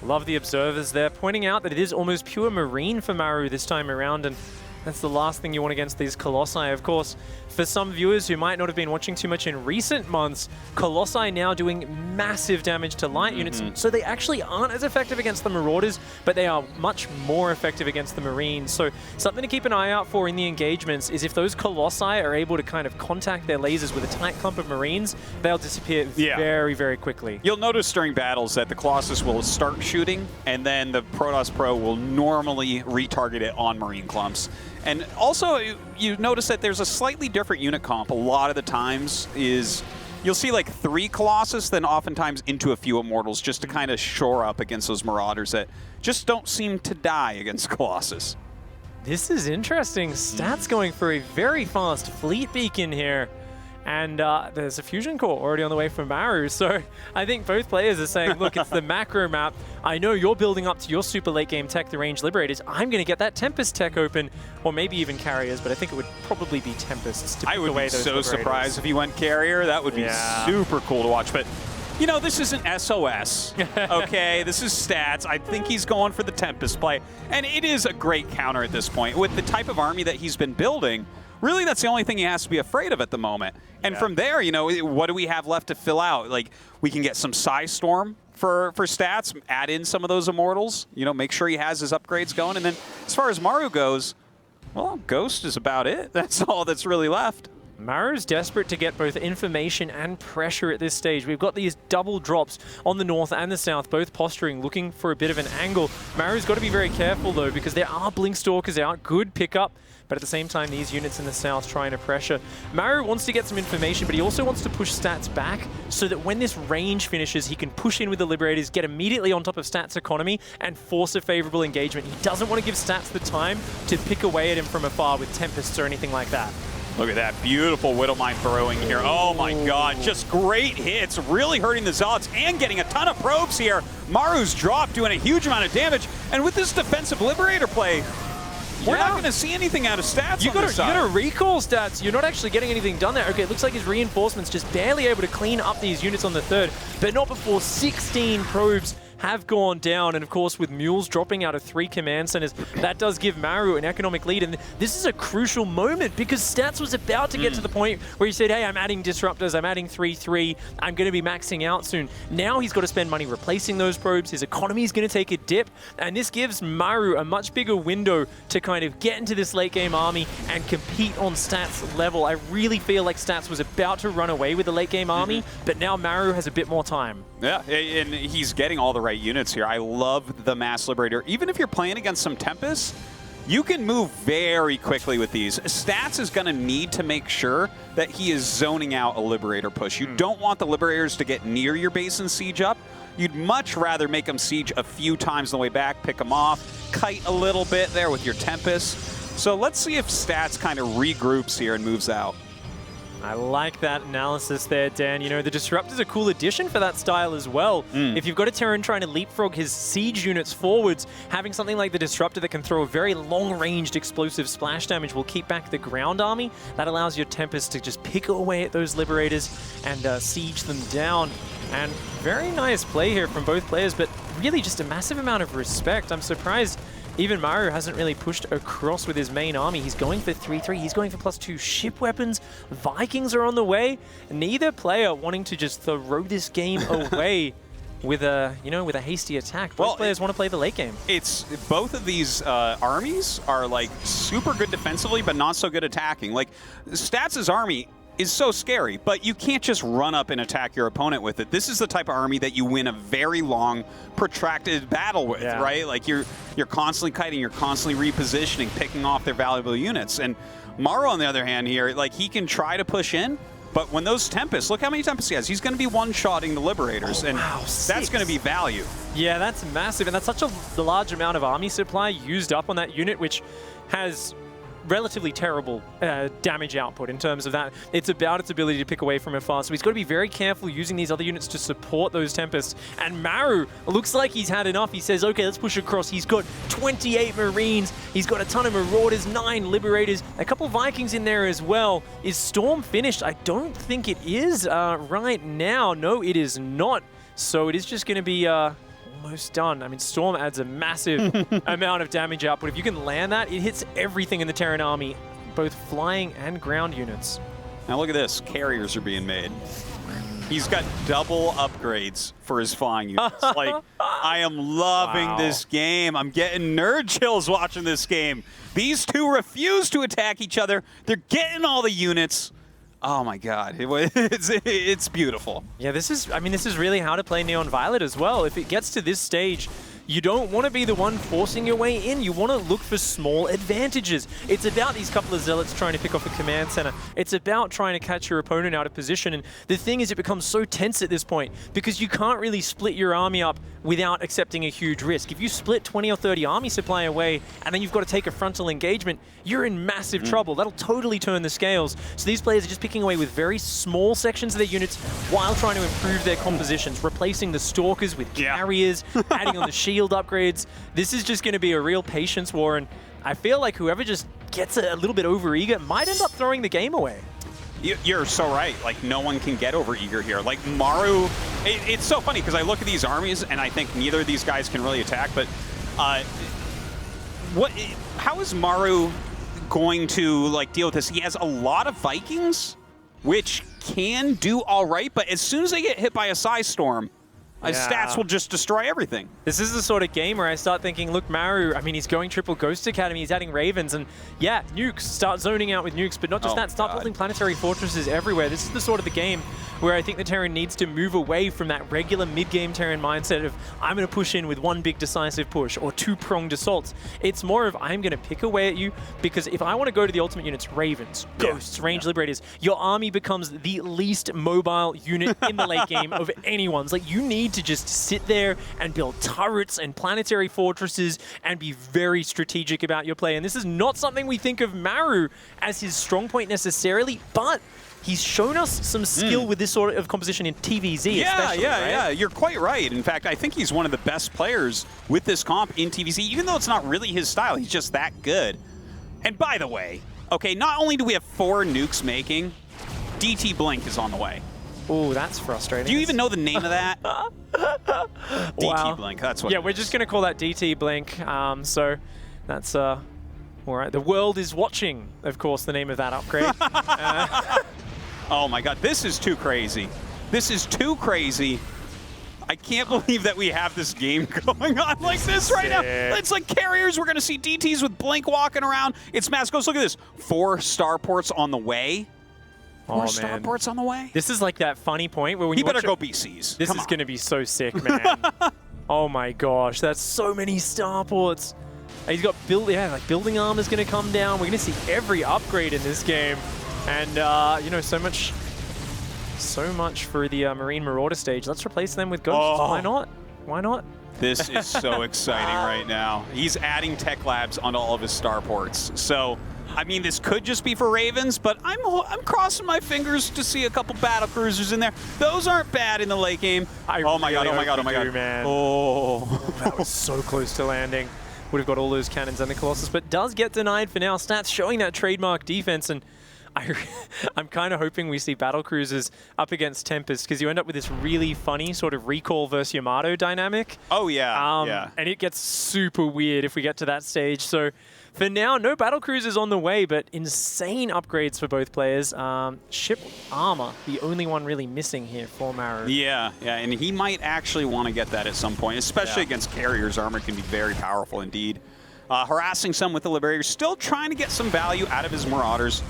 Love the observers there, pointing out that it is almost pure Marine for Maru this time around. And that's the last thing you want against these Colossi. Of course, for some viewers who might not have been watching too much in recent months, Colossi now doing massive damage to light units, so they actually aren't as effective against the Marauders, but they are much more effective against the Marines. So something to keep an eye out for in the engagements is if those Colossi are able to kind of contact their lasers with a tight clump of Marines, they'll disappear very, very quickly. You'll notice during battles that the Colossus will start shooting, and then the Protoss Pro will normally retarget it on Marine clumps. And also, you notice that there's a slightly different unit comp a lot of the times is you'll see like 3 Colossus, then oftentimes into a few Immortals just to kind of shore up against those Marauders that just don't seem to die against Colossus. This is interesting. Stats going for a very fast fleet beacon here. And there's a fusion core already on the way from Maru. So I think both players are saying, look, it's the macro map. I know you're building up to your super late game tech, the Range Liberators. I'm going to get that Tempest tech open, or maybe even Carriers, but I think it would probably be Tempests to I would away be those so Liberators. surprised if he went Carrier. That would be super cool to watch. But, you know, this isn't SOS, okay? This is Stats. I think he's going for the Tempest play. And it is a great counter at this point. With the type of army that he's been building, really, that's the only thing he has to be afraid of at the moment. And from there, you know, what do we have left to fill out? Like, we can get some Psy Storm for Stats, add in some of those Immortals, you know, make sure he has his upgrades going. And then as far as Maru goes, well, Ghost is about it. That's all that's really left. Maru's desperate to get both information and pressure at this stage. We've got these double drops on the north and the south, both posturing, looking for a bit of an angle. Maru's got to be very careful, though, because there are Blink Stalkers out. Good pickup. But at the same time, these units in the south trying to pressure. Maru wants to get some information, but he also wants to push Stats back so that when this range finishes, he can push in with the Liberators, get immediately on top of Stats' economy, and force a favorable engagement. He doesn't want to give Stats the time to pick away at him from afar with Tempests or anything like that. Look at that beautiful Widowmine burrowing here. Oh my god, just great hits, really hurting the Zealots and getting a ton of probes here. Maru's drop doing a huge amount of damage, and with this defensive Liberator play, we're not going to see anything out of Stats on this side. You got to recall Stats. You're not actually getting anything done there. Okay, it looks like his reinforcements just barely able to clean up these units on the third, but not before 16 probes have gone down. And of course, with Mules dropping out of 3 command centers, that does give Maru an economic lead. And this is a crucial moment because Stats was about to get to the point where he said, hey, I'm adding disruptors, I'm adding 3-3, I'm going to be maxing out soon. Now he's got to spend money replacing those probes. His economy is going to take a dip. And this gives Maru a much bigger window to kind of get into this late game army and compete on Stats level. I really feel like Stats was about to run away with the late game army, but now Maru has a bit more time. Yeah, and he's getting all the right units here. I love the Mass Liberator. Even if you're playing against some Tempests, you can move very quickly with these. Stats is going to need to make sure that he is zoning out a Liberator push. You don't want the Liberators to get near your base and siege up. You'd much rather make them siege a few times on the way back, pick them off, kite a little bit there with your Tempest. So let's see if Stats kind of regroups here and moves out. I like that analysis there, Dan. You know, the Disruptor's a cool addition for that style as well. If you've got a Terran trying to leapfrog his siege units forwards, having something like the Disruptor that can throw a very long-ranged explosive splash damage will keep back the ground army. That allows your Tempest to just pick away at those Liberators and siege them down. And very nice play here from both players, but really just a massive amount of respect. I'm surprised even Maru hasn't really pushed across with his main army. He's going for 3-3. He's going for +2 ship weapons. Vikings are on the way. Neither player wanting to just throw this game away with a, with a hasty attack. Both players want to play the late game. It's both of these armies are like super good defensively, but not so good attacking. Like Stats' army is so scary, but you can't just run up and attack your opponent with it. This is the type of army that you win a very long, protracted battle with, right? Like you're constantly kiting, you're constantly repositioning, picking off their valuable units. And Maru, on the other hand here, like he can try to push in, but when those Tempests, look how many Tempests he has. He's going to be one-shotting the Liberators, and that's going to be value. Yeah, that's massive, and that's such a large amount of army supply used up on that unit, which has relatively terrible damage output in terms of that. It's about its ability to pick away from it fast. So he's got to be very careful using these other units to support those Tempests. And Maru looks like he's had enough. He says, okay, let's push across. He's got 28 Marines. He's got a ton of Marauders, 9 Liberators, a couple Vikings in there as well. Is Storm finished? I don't think it is right now. No, it is not. So it is just going to be almost done. I mean, Storm adds a massive amount of damage output. If you can land that, it hits everything in the Terran army, both flying and ground units. Now look at this. Carriers are being made. He's got double upgrades for his flying units. Like, I am loving this game. I'm getting nerd chills watching this game. These two refuse to attack each other. They're getting all the units. Oh my God, it's beautiful. Yeah, this is really how to play Neon Violet as well. If it gets to this stage, you don't want to be the one forcing your way in. You want to look for small advantages. It's about these couple of zealots trying to pick off a command center. It's about trying to catch your opponent out of position. And the thing is, it becomes so tense at this point because you can't really split your army up without accepting a huge risk. If you split 20 or 30 army supply away and then you've got to take a frontal engagement, you're in massive trouble. That'll totally turn the scales. So these players are just picking away with very small sections of their units while trying to improve their compositions, replacing the Stalkers with carriers, adding on the shield upgrades. This is just going to be a real patience war, and I feel like whoever just gets a little bit overeager might end up throwing the game away. You're so right. Like, no one can get overeager here. Like, Maru, it's so funny because I look at these armies and I think neither of these guys can really attack, but how is Maru going to, like, deal with this? He has a lot of Vikings, which can do all right, but as soon as they get hit by a Psy Storm, Stats will just destroy everything. This is the sort of game where I start thinking, look, Maru, I mean, he's going triple Ghost Academy, he's adding Ravens, and yeah, nukes, start zoning out with nukes, but not just that, start building planetary fortresses everywhere. This is the sort of the game where I think the Terran needs to move away from that regular mid-game Terran mindset of, I'm going to push in with one big decisive push or two-pronged assaults. It's more of, I'm going to pick away at you, because if I want to go to the ultimate units, Ravens, Ghosts, Range Liberators, your army becomes the least mobile unit in the late game of anyone's. Like, you need to just sit there and build turrets and planetary fortresses and be very strategic about your play. And this is not something we think of Maru as his strong point necessarily, but he's shown us some skill with this sort of composition in TVZ especially, Yeah, you're quite right. In fact, I think he's one of the best players with this comp in TVZ, even though it's not really his style. He's just that good. And by the way, okay, not only do we have 4 nukes making, DT Blink is on the way. Oh, that's frustrating. Do you even know the name of that? DT Blink, that's what we're just going to call that DT Blink. So that's, all right. The world is watching, of course, the name of that upgrade. Oh my God, this is too crazy. This is too crazy. I can't believe that we have this game going on like this right now. It's like carriers. We're going to see DTs with Blink walking around. It's Mascos. Look at this. 4 starports on the way. 4 starports on the way. This is like that funny point where when you better go BCs. This is going to be so sick, man. Oh my gosh, that's so many starports. He's got building armor's going to come down. We're going to see every upgrade in this game. And, you know, so much for the Marine Marauder stage. Let's replace them with Ghosts. Why not? Why not? This is so exciting right now. He's adding tech labs onto all of his starports. So I mean, this could just be for Ravens, but I'm crossing my fingers to see a couple battle cruisers in there. Those aren't bad in the late game. Oh my god, man. Oh, that was so close to landing. Would have got all those cannons and the Colossus, but does get denied for now. Stats showing that trademark defense, and I'm kind of hoping we see battle cruisers up against Tempest, because you end up with this really funny sort of recall versus Yamato dynamic. Oh yeah, yeah. And it gets super weird if we get to that stage. So for now, no battle cruisers on the way, but insane upgrades for both players. Ship armor, the only one really missing here for Maru. Yeah, and he might actually want to get that at some point, especially against carriers. Armor can be very powerful indeed. Harassing some with the Liberator, still trying to get some value out of his Marauders.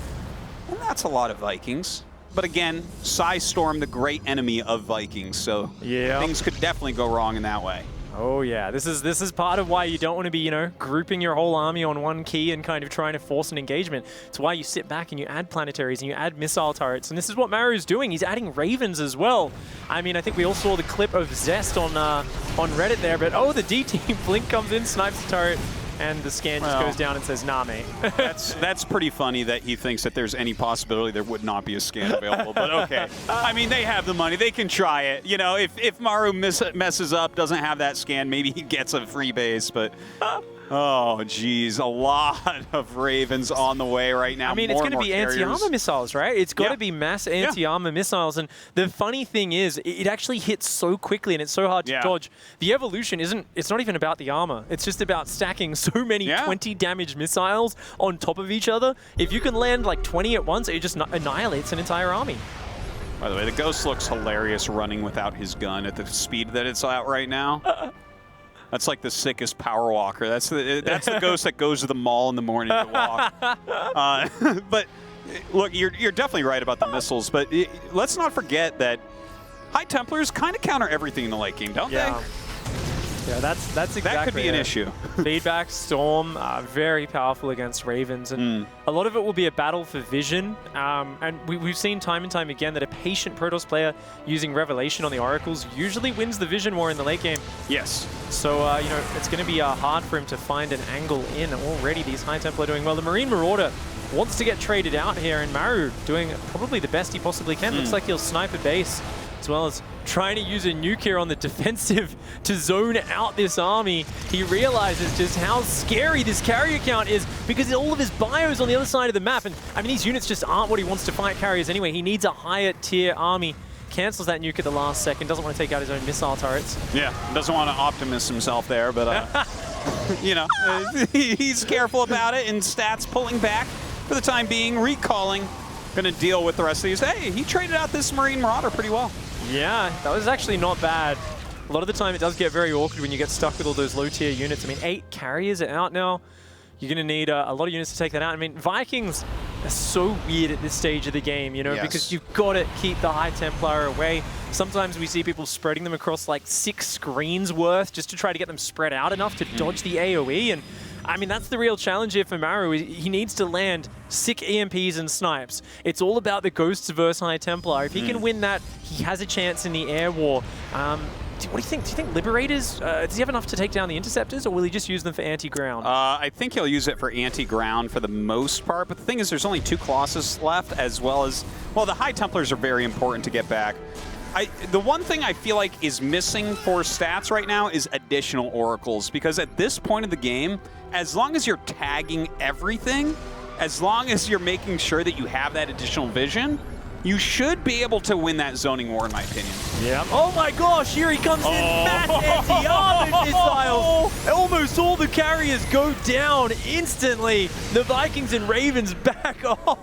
And that's a lot of Vikings. But again, Storm, the great enemy of Vikings, so things could definitely go wrong in that way. Oh yeah, this is part of why you don't want to be, you know, grouping your whole army on one key and kind of trying to force an engagement. It's why you sit back and you add planetaries and you add missile turrets, and this is what Maru's doing. He's adding Ravens as well. I mean, I think we all saw the clip of Zest on Reddit there, but oh, the D team Blink comes in, snipes the turret, and the scan just goes down and says, nah, mate. That's pretty funny that he thinks that there's any possibility there would not be a scan available, but okay. I mean, they have the money. They can try it. You know, if Maru messes up, doesn't have that scan, maybe he gets a free base, but... Oh, geez, a lot of Ravens on the way right now. I mean, it's going to be anti-armor missiles, right? It's got to be mass anti-armor missiles. And the funny thing is, it actually hits so quickly and it's so hard to dodge. The evolution it's not even about the armor. It's just about stacking so many 20 damage missiles on top of each other. If you can land like 20 at once, it just annihilates an entire army. By the way, the Ghost looks hilarious running without his gun at the speed that it's at right now. That's like the sickest power walker. That's the Ghost that goes to the mall in the morning to walk. But look, you're definitely right about the missiles. But let's not forget that High Templars kind of counter everything in the late game, don't they? Yeah, that's exactly. That could be an issue. Feedback, Storm, very powerful against Ravens, and a lot of it will be a battle for vision. And we've seen time and time again that a patient Protoss player using Revelation on the Oracles usually wins the vision war in the late game. Yes. So, you know, it's going to be hard for him to find an angle in. Already these High Templar are doing well. The Marine Marauder wants to get traded out here, and Maru doing probably the best he possibly can. Looks like he'll snipe a base, as well as trying to use a nuke here on the defensive to zone out this army. He realizes just how scary this carrier count is, because all of his bios on the other side of the map. And I mean, these units just aren't what he wants to fight carriers anyway. He needs a higher tier army. Cancels that nuke at the last second. Doesn't want to take out his own missile turrets. Yeah, doesn't want to optimist himself there, but you know, he's careful about it, and Stats pulling back for the time being, recalling, going to deal with the rest of these. Hey, he traded out this Marine Marauder pretty well. Yeah, that was actually not bad. A lot of the time it does get very awkward when you get stuck with all those low tier units. I mean, 8 carriers are out now. You're going to need a lot of units to take that out. I mean, Vikings are so weird at this stage of the game, you know, because you've got to keep the High Templar away. Sometimes we see people spreading them across like 6 screens worth just to try to get them spread out enough to dodge the AoE. And I mean, that's the real challenge here for Maru. He needs to land sick EMPs and snipes. It's all about the Ghosts versus High Templar. If he can win that, he has a chance in the air war. What do you think? Do you think Liberators, does he have enough to take down the Interceptors, or will he just use them for anti-ground? I think he'll use it for anti-ground for the most part, but the thing is there's only 2 Colossus left, as well as, well, the High Templars are very important to get back. The one thing I feel like is missing for Stats right now is additional Oracles, because at this point of the game, as long as you're tagging everything, as long as you're making sure that you have that additional vision, you should be able to win that zoning war, in my opinion. Yeah. Oh my gosh, here he comes in. Mass anti-armor missiles. Almost all the carriers go down instantly. The Vikings and Ravens back off.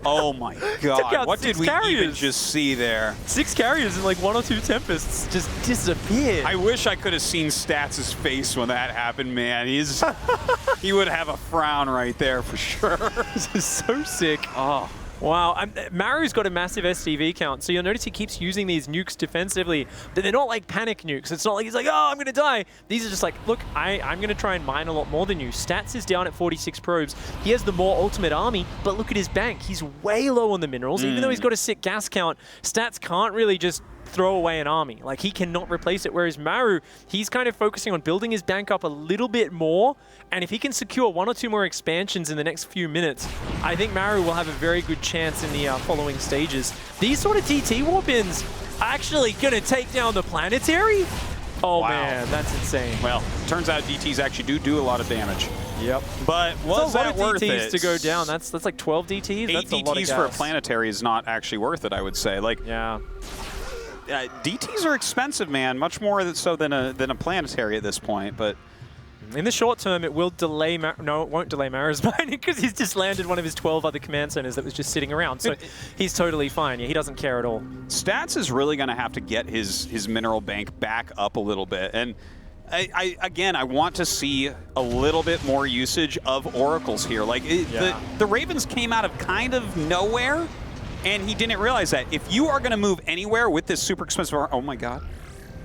Oh my god, what did we even just see there? 6 carriers and like 1 or 2 Tempests just disappeared. I wish I could have seen Stats' face when that happened, man. He would have a frown right there for sure. This is so sick. Oh. Wow, Maru's got a massive SCV count, so you'll notice he keeps using these nukes defensively. They're not like panic nukes. It's not like he's like, oh, I'm going to die. These are just like, look, I'm going to try and mine a lot more than you. Stats is down at 46 probes. He has the more ultimate army, but look at his bank. He's way low on the minerals. Even though he's got a sick gas count, Stats can't really just throw away an army. Like, he cannot replace it, whereas Maru, he's kind of focusing on building his bank up a little bit more, and if he can secure 1 or 2 more expansions in the next few minutes, I think Maru will have a very good chance in the following stages. These sort of TT warp-ins are actually going to take down the Planetary? Oh, wow. Man, that's insane. Well, turns out DTs actually do a lot of damage. Yep. But was that worth it? DTs to go down. That's like 12 DTs. 8 that's a lot of DTs for a Planetary is not actually worth it, I would say. Like, yeah. DTs are expensive, man. Much more so than a Planetary at this point. But in the short term, it will delay. No, it won't delay Maru's mining because he's just landed one of his 12 other command centers that was just sitting around. So he's totally fine. Yeah, he doesn't care at all. Stats is really going to have to get his mineral bank back up a little bit. And I want to see a little bit more usage of oracles here. Like the Ravens came out of kind of nowhere, and he didn't realize that. If you are going to move anywhere with this super expensive, oh my god.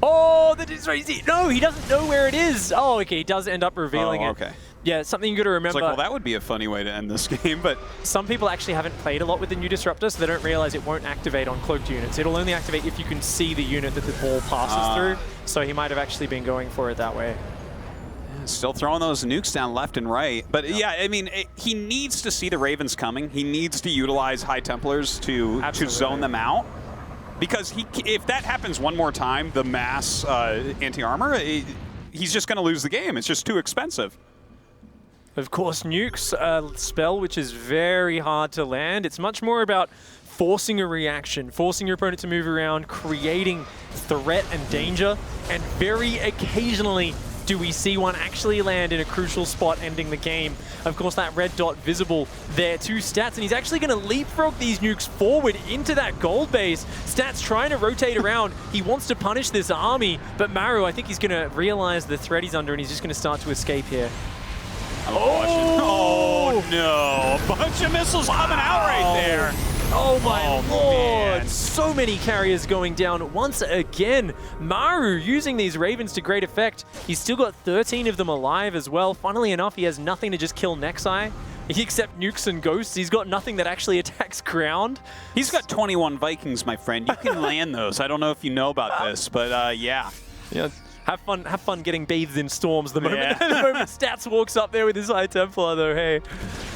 Oh, that is crazy. No, he doesn't know where it is. Oh, okay, he does end up revealing it. Yeah, something you got to remember. It's like, well, that would be a funny way to end this game, but some people actually haven't played a lot with the new Disruptor, so they don't realize it won't activate on cloaked units. It'll only activate if you can see the unit that the ball passes through, so he might have actually been going for it that way. Still throwing those nukes down left and right. But yeah, I mean, he needs to see the Ravens coming. He needs to utilize High Templars to zone them out. Because if that happens one more time, the mass anti-armor, he's just going to lose the game. It's just too expensive. Of course, nukes spell, which is very hard to land. It's much more about forcing a reaction, forcing your opponent to move around, creating threat and danger, and very occasionally do we see one actually land in a crucial spot, ending the game. Of course, that red dot visible there to Stats, and he's actually going to leapfrog these nukes forward into that gold base. Stats trying to rotate around. He wants to punish this army, but Maru, I think he's going to realize the threat he's under, and he's just going to start to escape here. Oh no, a bunch of missiles coming out right there. Oh my lord, man. So many carriers going down once again. Maru using these Ravens to great effect. He's still got 13 of them alive as well. Funnily enough, he has nothing to just kill Nexi. Except nukes and ghosts. He's got nothing that actually attacks ground. He's got 21 Vikings, my friend. You can land those. I don't know if you know about this, but yeah. Have fun getting bathed in storms the moment, the moment Stats walks up there with his High Templar, though. Hey,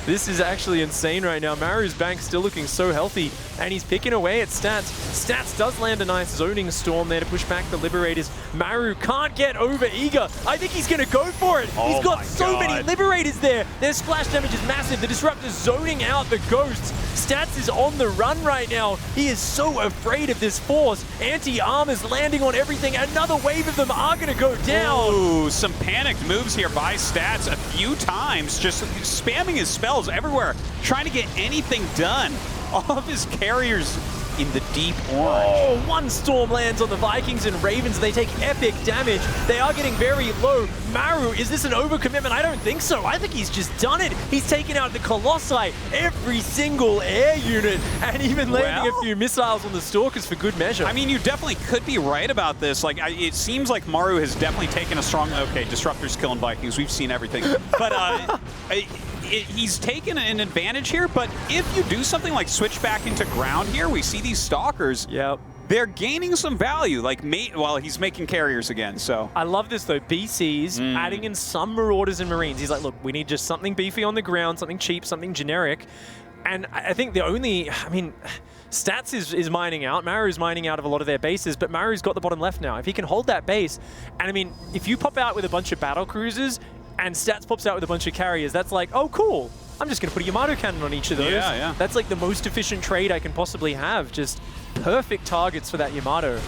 this is actually insane right now. Maru's bank still looking so healthy, and he's picking away at Stats. Stats does land a nice zoning storm there to push back the Liberators. Maru can't get over Eager. I think he's going to go for it. He's got so many Liberators there. Their splash damage is massive. The Disruptor's zoning out the Ghosts. Stats is on the run right now. He is so afraid of this force. Anti-armor's landing on everything. Another wave of them are going to go down. Ooh, some panicked moves here by Stats a few times, just spamming his spells everywhere, trying to get anything done. All of his carriers in the deep orange. Oh, one storm lands on the Vikings and Ravens. They take epic damage. They are getting very low. Maru, is this an overcommitment? I don't think so. I think he's just done it. He's taken out the Colossi, every single air unit, and even landing a few missiles on the Stalkers for good measure. I mean, you definitely could be right about this. Like, it seems like Maru has definitely taken a strong... Okay, Disruptor's killing Vikings. We've seen everything. But he's taken an advantage here, but if you do something like switch back into ground here, we see these Stalkers. Yep. They're gaining some value, like while he's making carriers again, so. I love this, though. BC's adding in some Marauders and Marines. He's like, look, we need just something beefy on the ground, something cheap, something generic. And I think the only, I mean, Stats is mining out. Maru's mining out of a lot of their bases, but Maru's got the bottom left now. If he can hold that base, and I mean, if you pop out with a bunch of battle cruisers, and Stats pops out with a bunch of carriers, that's like, oh, cool. I'm just going to put a Yamato cannon on each of those. Yeah. That's like the most efficient trade I can possibly have. Just perfect targets for that Yamato.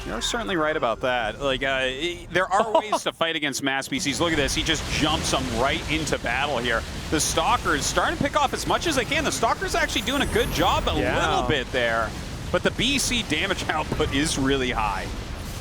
You're certainly right about that. Like, there are ways to fight against mass species. Look at this. He just jumps them right into battle here. The Stalkers starting to pick off as much as they can. The Stalkers actually doing a good job a little bit there. But the BC damage output is really high.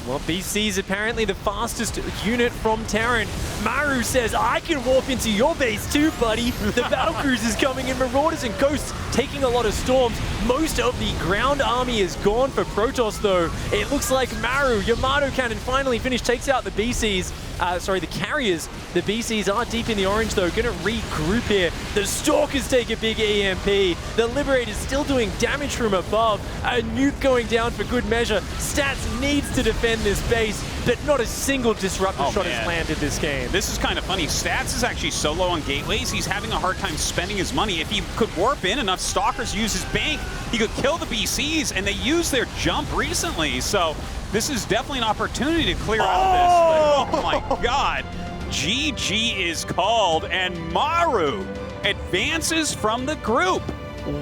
Well, BC's apparently the fastest unit from Terran. Maru says, I can warp into your base too, buddy. The battlecruisers coming in, Marauders and Ghosts taking a lot of storms. Most of the ground army is gone for Protoss, though. It looks like Maru, Yamato cannon finally finished, takes out the BCs. The carriers. The BCs are deep in the orange, though. Gonna regroup here. The Stalkers take a big EMP. The Liberators still doing damage from above. A nuke going down for good measure. Stats needs to defend this base, but not a single disruptor shot has landed this game. This is kind of funny. Stats is actually so low on gateways, he's having a hard time spending his money. If he could warp in enough Stalkers, use his bank, he could kill the BCs, and they used their jump recently, so this is definitely an opportunity to clear out of this. But, oh my god. GG is called, and Maru advances from the group.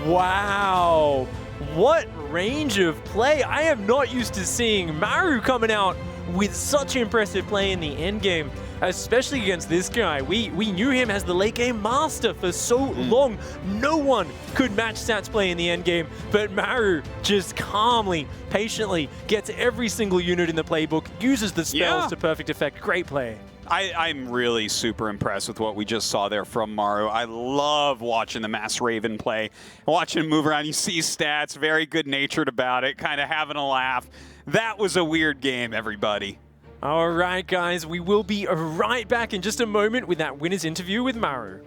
Wow. What range of play. I am not used to seeing Maru coming out with such impressive play in the end game, especially against this guy. We knew him as the late game master for so long. No one could match Stats play in the end game, but Maru just calmly, patiently gets every single unit in the playbook, uses the spells to perfect effect. Great play. I'm really super impressed with what we just saw there from Maru. I love watching the Mass Raven play. Watching him move around, you see Stats, very good-natured about it, kind of having a laugh. That was a weird game, everybody. All right, guys, we will be right back in just a moment with that winner's interview with Maru.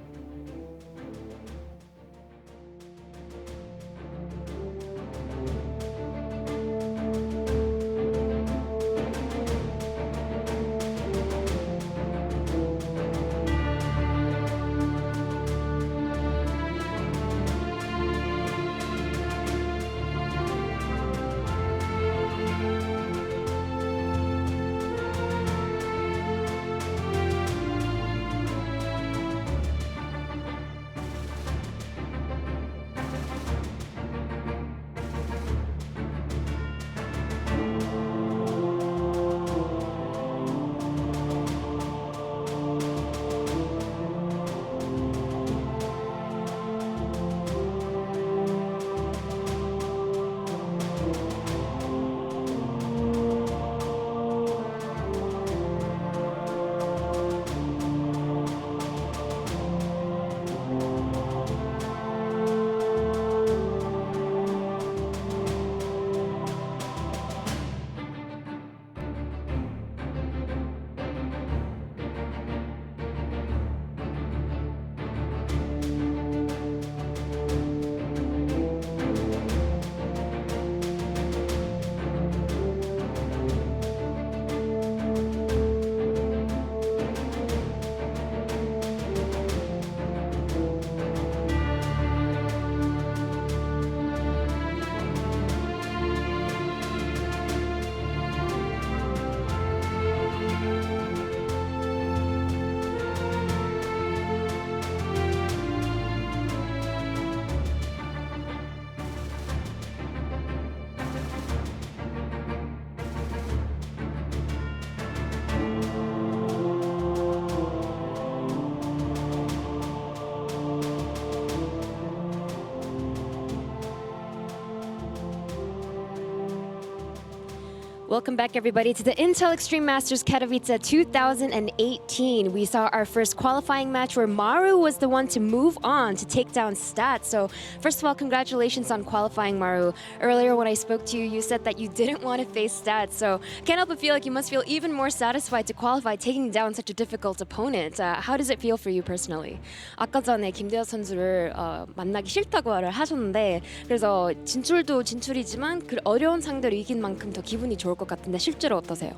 Welcome back, everybody, to the Intel Extreme Masters Katowice 2018. We saw our first qualifying match where Maru was the one to move on to take down Stats. So, first of all, congratulations on qualifying, Maru. Earlier, when I spoke to you, you said that you didn't want to face Stats. So, can't help but feel like you must feel even more satisfied to qualify, taking down such a difficult opponent. How does it feel for you personally? 아까 전에 김대엽 선수를 만나기 싫다고 말을 하셨는데, 그래서 진출도 진출이지만 그 어려운 상대로 이긴 만큼 더 기분이 좋을 것 같은데 실제로 어떠세요?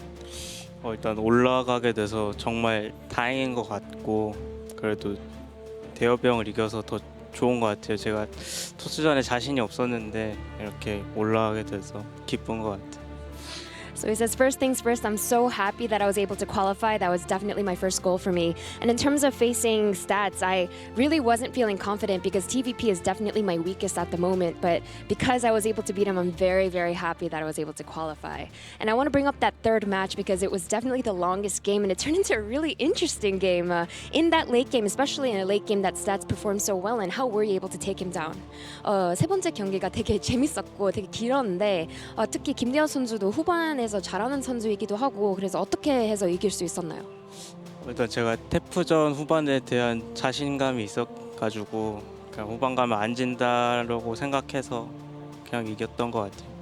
일단 올라가게 돼서 정말 다행인 것 같고 그래도 대엽이 형을 이겨서 더 좋은 것 같아요. 제가 토스전에 자신이 없었는데 이렇게 올라가게 돼서 기쁜 것 같아요. So he says, first things first, I'm so happy that I was able to qualify. That was definitely my first goal for me. And in terms of facing Stats, I really wasn't feeling confident because TVP is definitely my weakest at the moment. But because I was able to beat him, I'm very, very happy that I was able to qualify. And I want to bring up that third match because it was definitely the longest game and it turned into a really interesting game. In that late game, especially in a late game that Stats performed so well in, how were you able to take him down? 세 번째 경기가 되게 재밌었고 되게 길었는데 특히 김대엽 선수도 후반에 대회에서 잘하는 선수이기도 하고 그래서 어떻게 해서 이길 수 있었나요? 일단 제가 태프전 후반에 대한 자신감이 있어가지고 그냥 후반 가면 안 진다라고 생각해서 그냥 이겼던 것 같아요.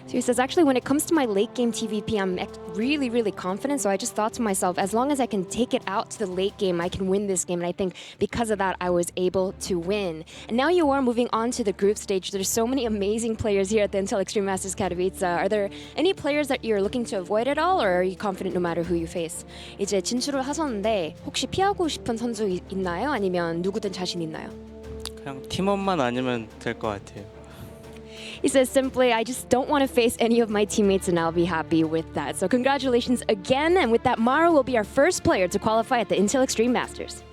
So he says, actually, when it comes to my late game TVP, I'm really, really confident. So I just thought to myself, as long as I can take it out to the late game, I can win this game. And I think because of that, I was able to win. And now you are moving on to the group stage. There's so many amazing players here at the Intel Extreme Masters Katowice. Are there any players that you're looking to avoid at all, or are you confident no matter who you face? 이제 진출을 하셨는데 혹시 피하고 싶은 선수 있나요? 아니면 누구든 자신 있나요? 그냥 팀원만 아니면 될 것 같아요. He says simply, I just don't want to face any of my teammates and I'll be happy with that. So congratulations again. And with that, Maru will be our first player to qualify at the Intel Extreme Masters.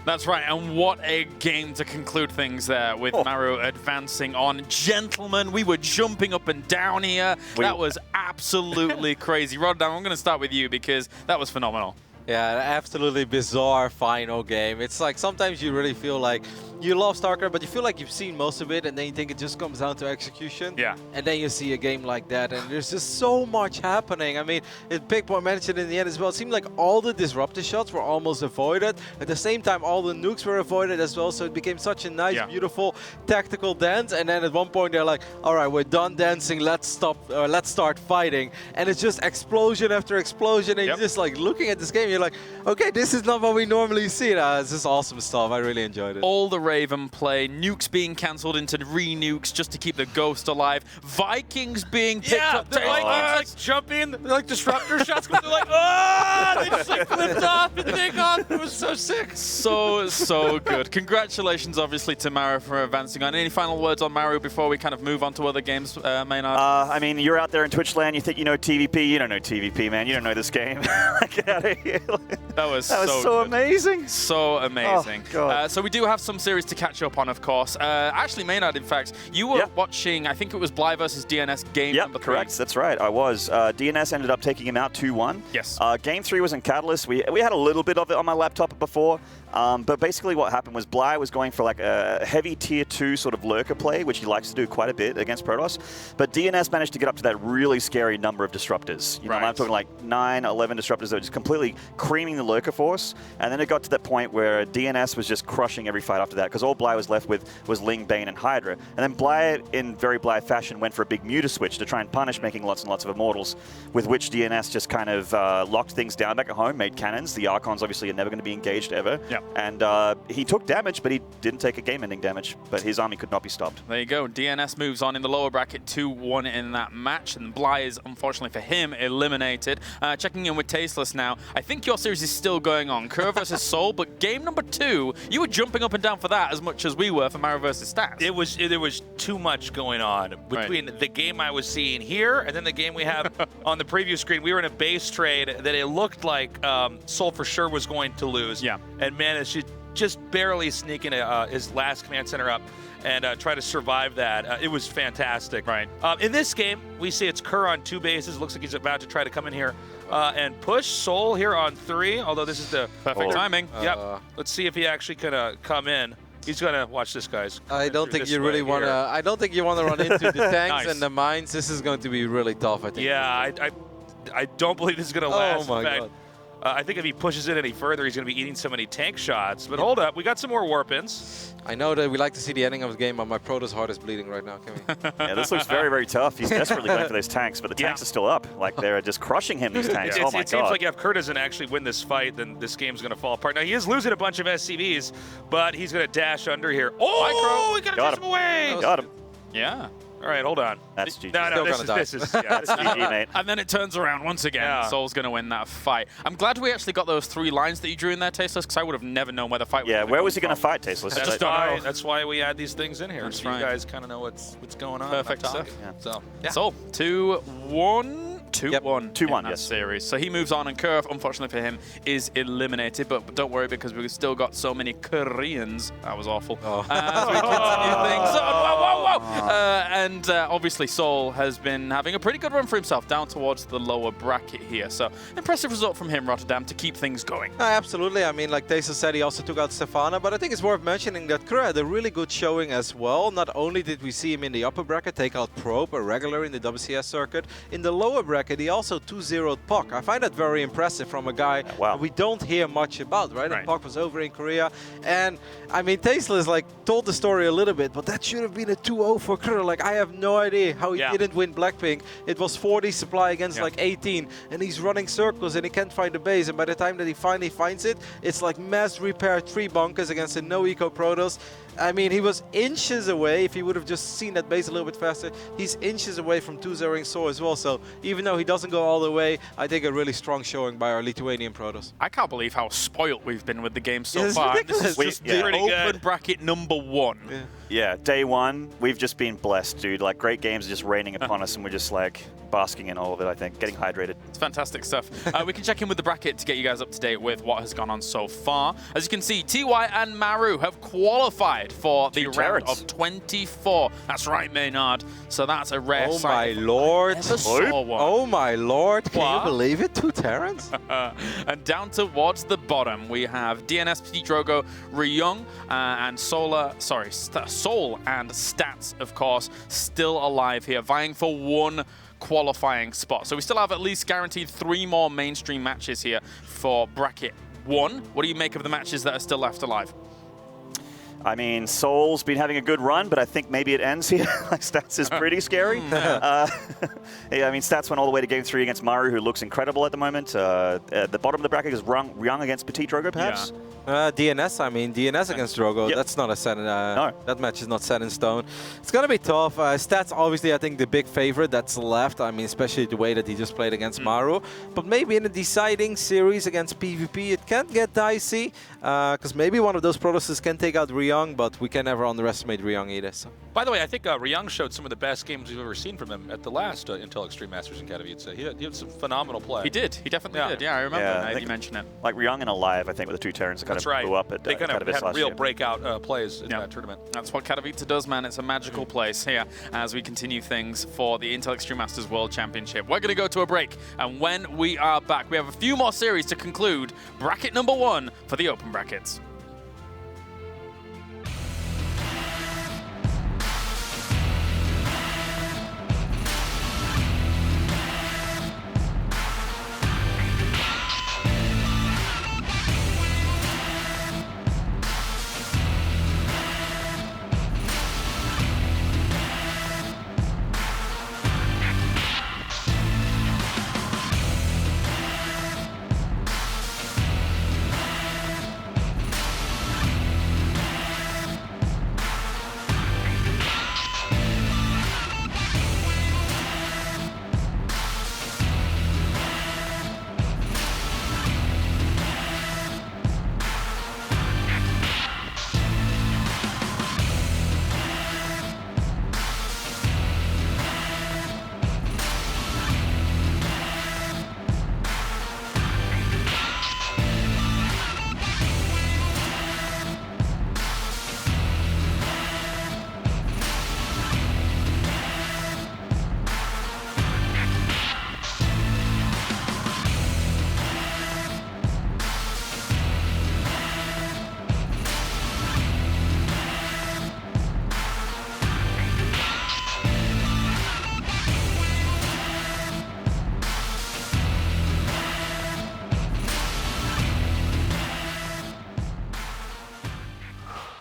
That's right, and what a game to conclude things there with Maru advancing on. Gentlemen, we were jumping up and down here. That was absolutely crazy. Rotterdam, I'm going to start with you because that was phenomenal. Yeah, an absolutely bizarre final game. It's like sometimes you really feel like you love StarCraft, but you feel like you've seen most of it, and then you think it just comes down to execution. Yeah. And then you see a game like that, and there's just so much happening. I mean, Pickpoint mentioned in the end as well, it seemed like all the disruptive shots were almost avoided. At the same time, all the nukes were avoided as well, so it became such a nice, beautiful tactical dance. And then at one point, they're like, all right, we're done dancing, let's start fighting. And it's just explosion after explosion, and you're just like looking at this game, you're like, okay, this is not what we normally see. It's just awesome stuff. I really enjoyed it. All the Raven play, nukes being cancelled into re-nukes just to keep the ghost alive, Vikings being picked up. They're like jumping, they're like disruptor shots, but they're like, oh, they just like flipped off and take off. It was so sick. So good. Congratulations, obviously, to Maru for advancing on. Any final words on Maru before we kind of move on to other games, Maynarde? I mean, you're out there in Twitch land, you think you know TVP. You don't know TVP, man. You don't know this game. Get out of here. That was so amazing. So amazing. Oh, God. So we do have some series to catch up on, of course. Actually, Maynarde, in fact, you were watching, I think it was Bly versus DNS game number 3. Correct. That's right. I was. DNS ended up taking him out 2-1. Yes. Game 3 was in Catalyst. We had a little bit of it on my laptop before. But basically what happened was Bly was going for like a heavy tier 2 sort of lurker play, which he likes to do quite a bit against Protoss. But DNS managed to get up to that really scary number of disruptors. You know, I'm talking like 9, 11 disruptors that were just completely creaming the lurker force. And then it got to that point where DNS was just crushing every fight after that, because all Bly was left with was Ling, Bane, and Hydra. And then Bly, in very Bly fashion, went for a big muta switch to try and punish, making lots and lots of immortals, with which DNS just kind of locked things down back at home, made cannons. The Archons obviously are never going to be engaged ever. Yep. And he took damage, but he didn't take a game-ending damage. But his army could not be stopped. There you go. DNS moves on in the lower bracket 2-1 in that match, and Bly is, unfortunately for him, eliminated. Checking in with Tasteless now. I think your series is still going on, Kerr versus Soul, but game number 2, you were jumping up and down for that as much as we were for Maru versus Stats. There was too much going on between the game I was seeing here and then the game we have on the preview screen. We were in a base trade that it looked like Soul for sure was going to lose. Yeah. And managed to just barely sneak in his last command center up and try to survive that. It was fantastic. Right. In this game, we see it's Kerr on 2 bases. Looks like he's about to try to come in here and push Soul here on 3, although this is the perfect timing. Yep. Let's see if he actually can come in. He's gonna watch this, guys. I don't think you really want to. I don't think you want to run into the tanks and the mines. This is going to be really tough, I think. Yeah, I don't believe this is gonna last. Oh my in fact, God. I think if he pushes it any further, he's going to be eating so many tank shots. But hold up, we got some more warp-ins. I know that we like to see the ending of the game, but my Protoss heart is bleeding right now. Can we? Yeah, this looks very, very tough. He's desperately going for those tanks, but the tanks are still up. Like, they're just crushing him, these tanks. Oh, my God. It seems like if Kerr doesn't actually win this fight, then this game's going to fall apart. Now, he is losing a bunch of SCVs, but he's going to dash under here. Oh, we got to chase him away. Got him. Yeah. All right, hold on. That's GG. No, this is that's GG, mate. And then it turns around once again. Soul's going to win that fight. I'm glad we actually got those 3 lines that you drew in there, Tasteless, because I would have never known where the fight was. Yeah, where was he going to fight, Tasteless? That's why we add these things in here. That's so right. you guys kind of know what's going on. Perfect stuff. So, Soul, 2-1. 2-1 2-1, in that yes. series. So he moves on, and Kurv, unfortunately for him, is eliminated. But don't worry, because we've still got so many Koreans. That was awful. As we continue things on. And obviously, Sol has been having a pretty good run for himself down towards the lower bracket here. So impressive result from him, Rotterdam, to keep things going. Absolutely. I mean, like Tasteless said, he also took out Stefana, but I think it's worth mentioning that Krensel had a really good showing as well. Not only did we see him in the upper bracket take out Probe, a regular in the WCS circuit, in the lower bracket he also 2-0'd Puck. I find that very impressive from a guy we don't hear much about, right? And Puck was over in Korea, and I mean, Tasteless like told the story a little bit, but that should have been a 2-0 for Krensel. Like, I have no idea how he didn't win Blackpink. It was 40 supply against like 18, and he's running circles and he can't find the base, and by the time that he finally finds it, it's like mass repair 3 bunkers against a no-eco Protoss. I mean, he was inches away. If he would have just seen that base a little bit faster, he's inches away from 2-0ing Sol as well. So even though he doesn't go all the way, I think a really strong showing by our Lithuanian Protoss. I can't believe how spoiled we've been with the game so It's far. ridiculous. This is just the open bracket #1. Yeah, day one, we've just been blessed, dude. Like, great games are just raining upon us, and we're just like basking in all of it, I think, getting hydrated. It's fantastic stuff. We can check in with the bracket to get you guys up to date with what has gone on so far. As you can see, TY and Maru have qualified for the round of 24. That's right, Maynarde. So that's a rare Oh sight. my lord. Never saw one. Oh my lord. Can What? you believe it? 2 Terrans? And down towards the bottom, we have DNS, Petit Drogo, Ryung, and Sol and Stats, of course, still alive here, vying for 1 qualifying spot. So we still have at least guaranteed 3 more mainstream matches here for bracket 1. What do you make of the matches that are still left alive? I mean, Sol's been having a good run, but I think maybe it ends here. Like, Stats is pretty scary. Yeah, I mean, Stats went all the way to Game 3 against Maru, who looks incredible at the moment. At the bottom of the bracket is Ryung against Petit Drogo, perhaps? DNS, I mean, DNS against Drogo, that's not a set in, that match is not set in stone. It's going to be tough. Stats, obviously, I think the big favorite that's left. I mean, especially the way that he just played against Maru. But maybe in a deciding series against PvP, it can get dicey. Because maybe one of those Protosses can take out Ryung, but we can never underestimate Ryung either. So. By the way, I think Ryung showed some of the best games we've ever seen from him at the last Intel Extreme Masters in Katowice. He had some phenomenal play. He did. He definitely did. Yeah, I remember now you mention it. Like Ryung and Alive, I think, with the 2 Terrans that kind of blew up at They kind of Katowice had last real year. breakout plays in that tournament. That's what Katowice does, man. It's a magical place here as we continue things for the Intel Extreme Masters World Championship. We're going to go to a break, and when we are back, we have a few more series to conclude bracket #1 for the open brackets.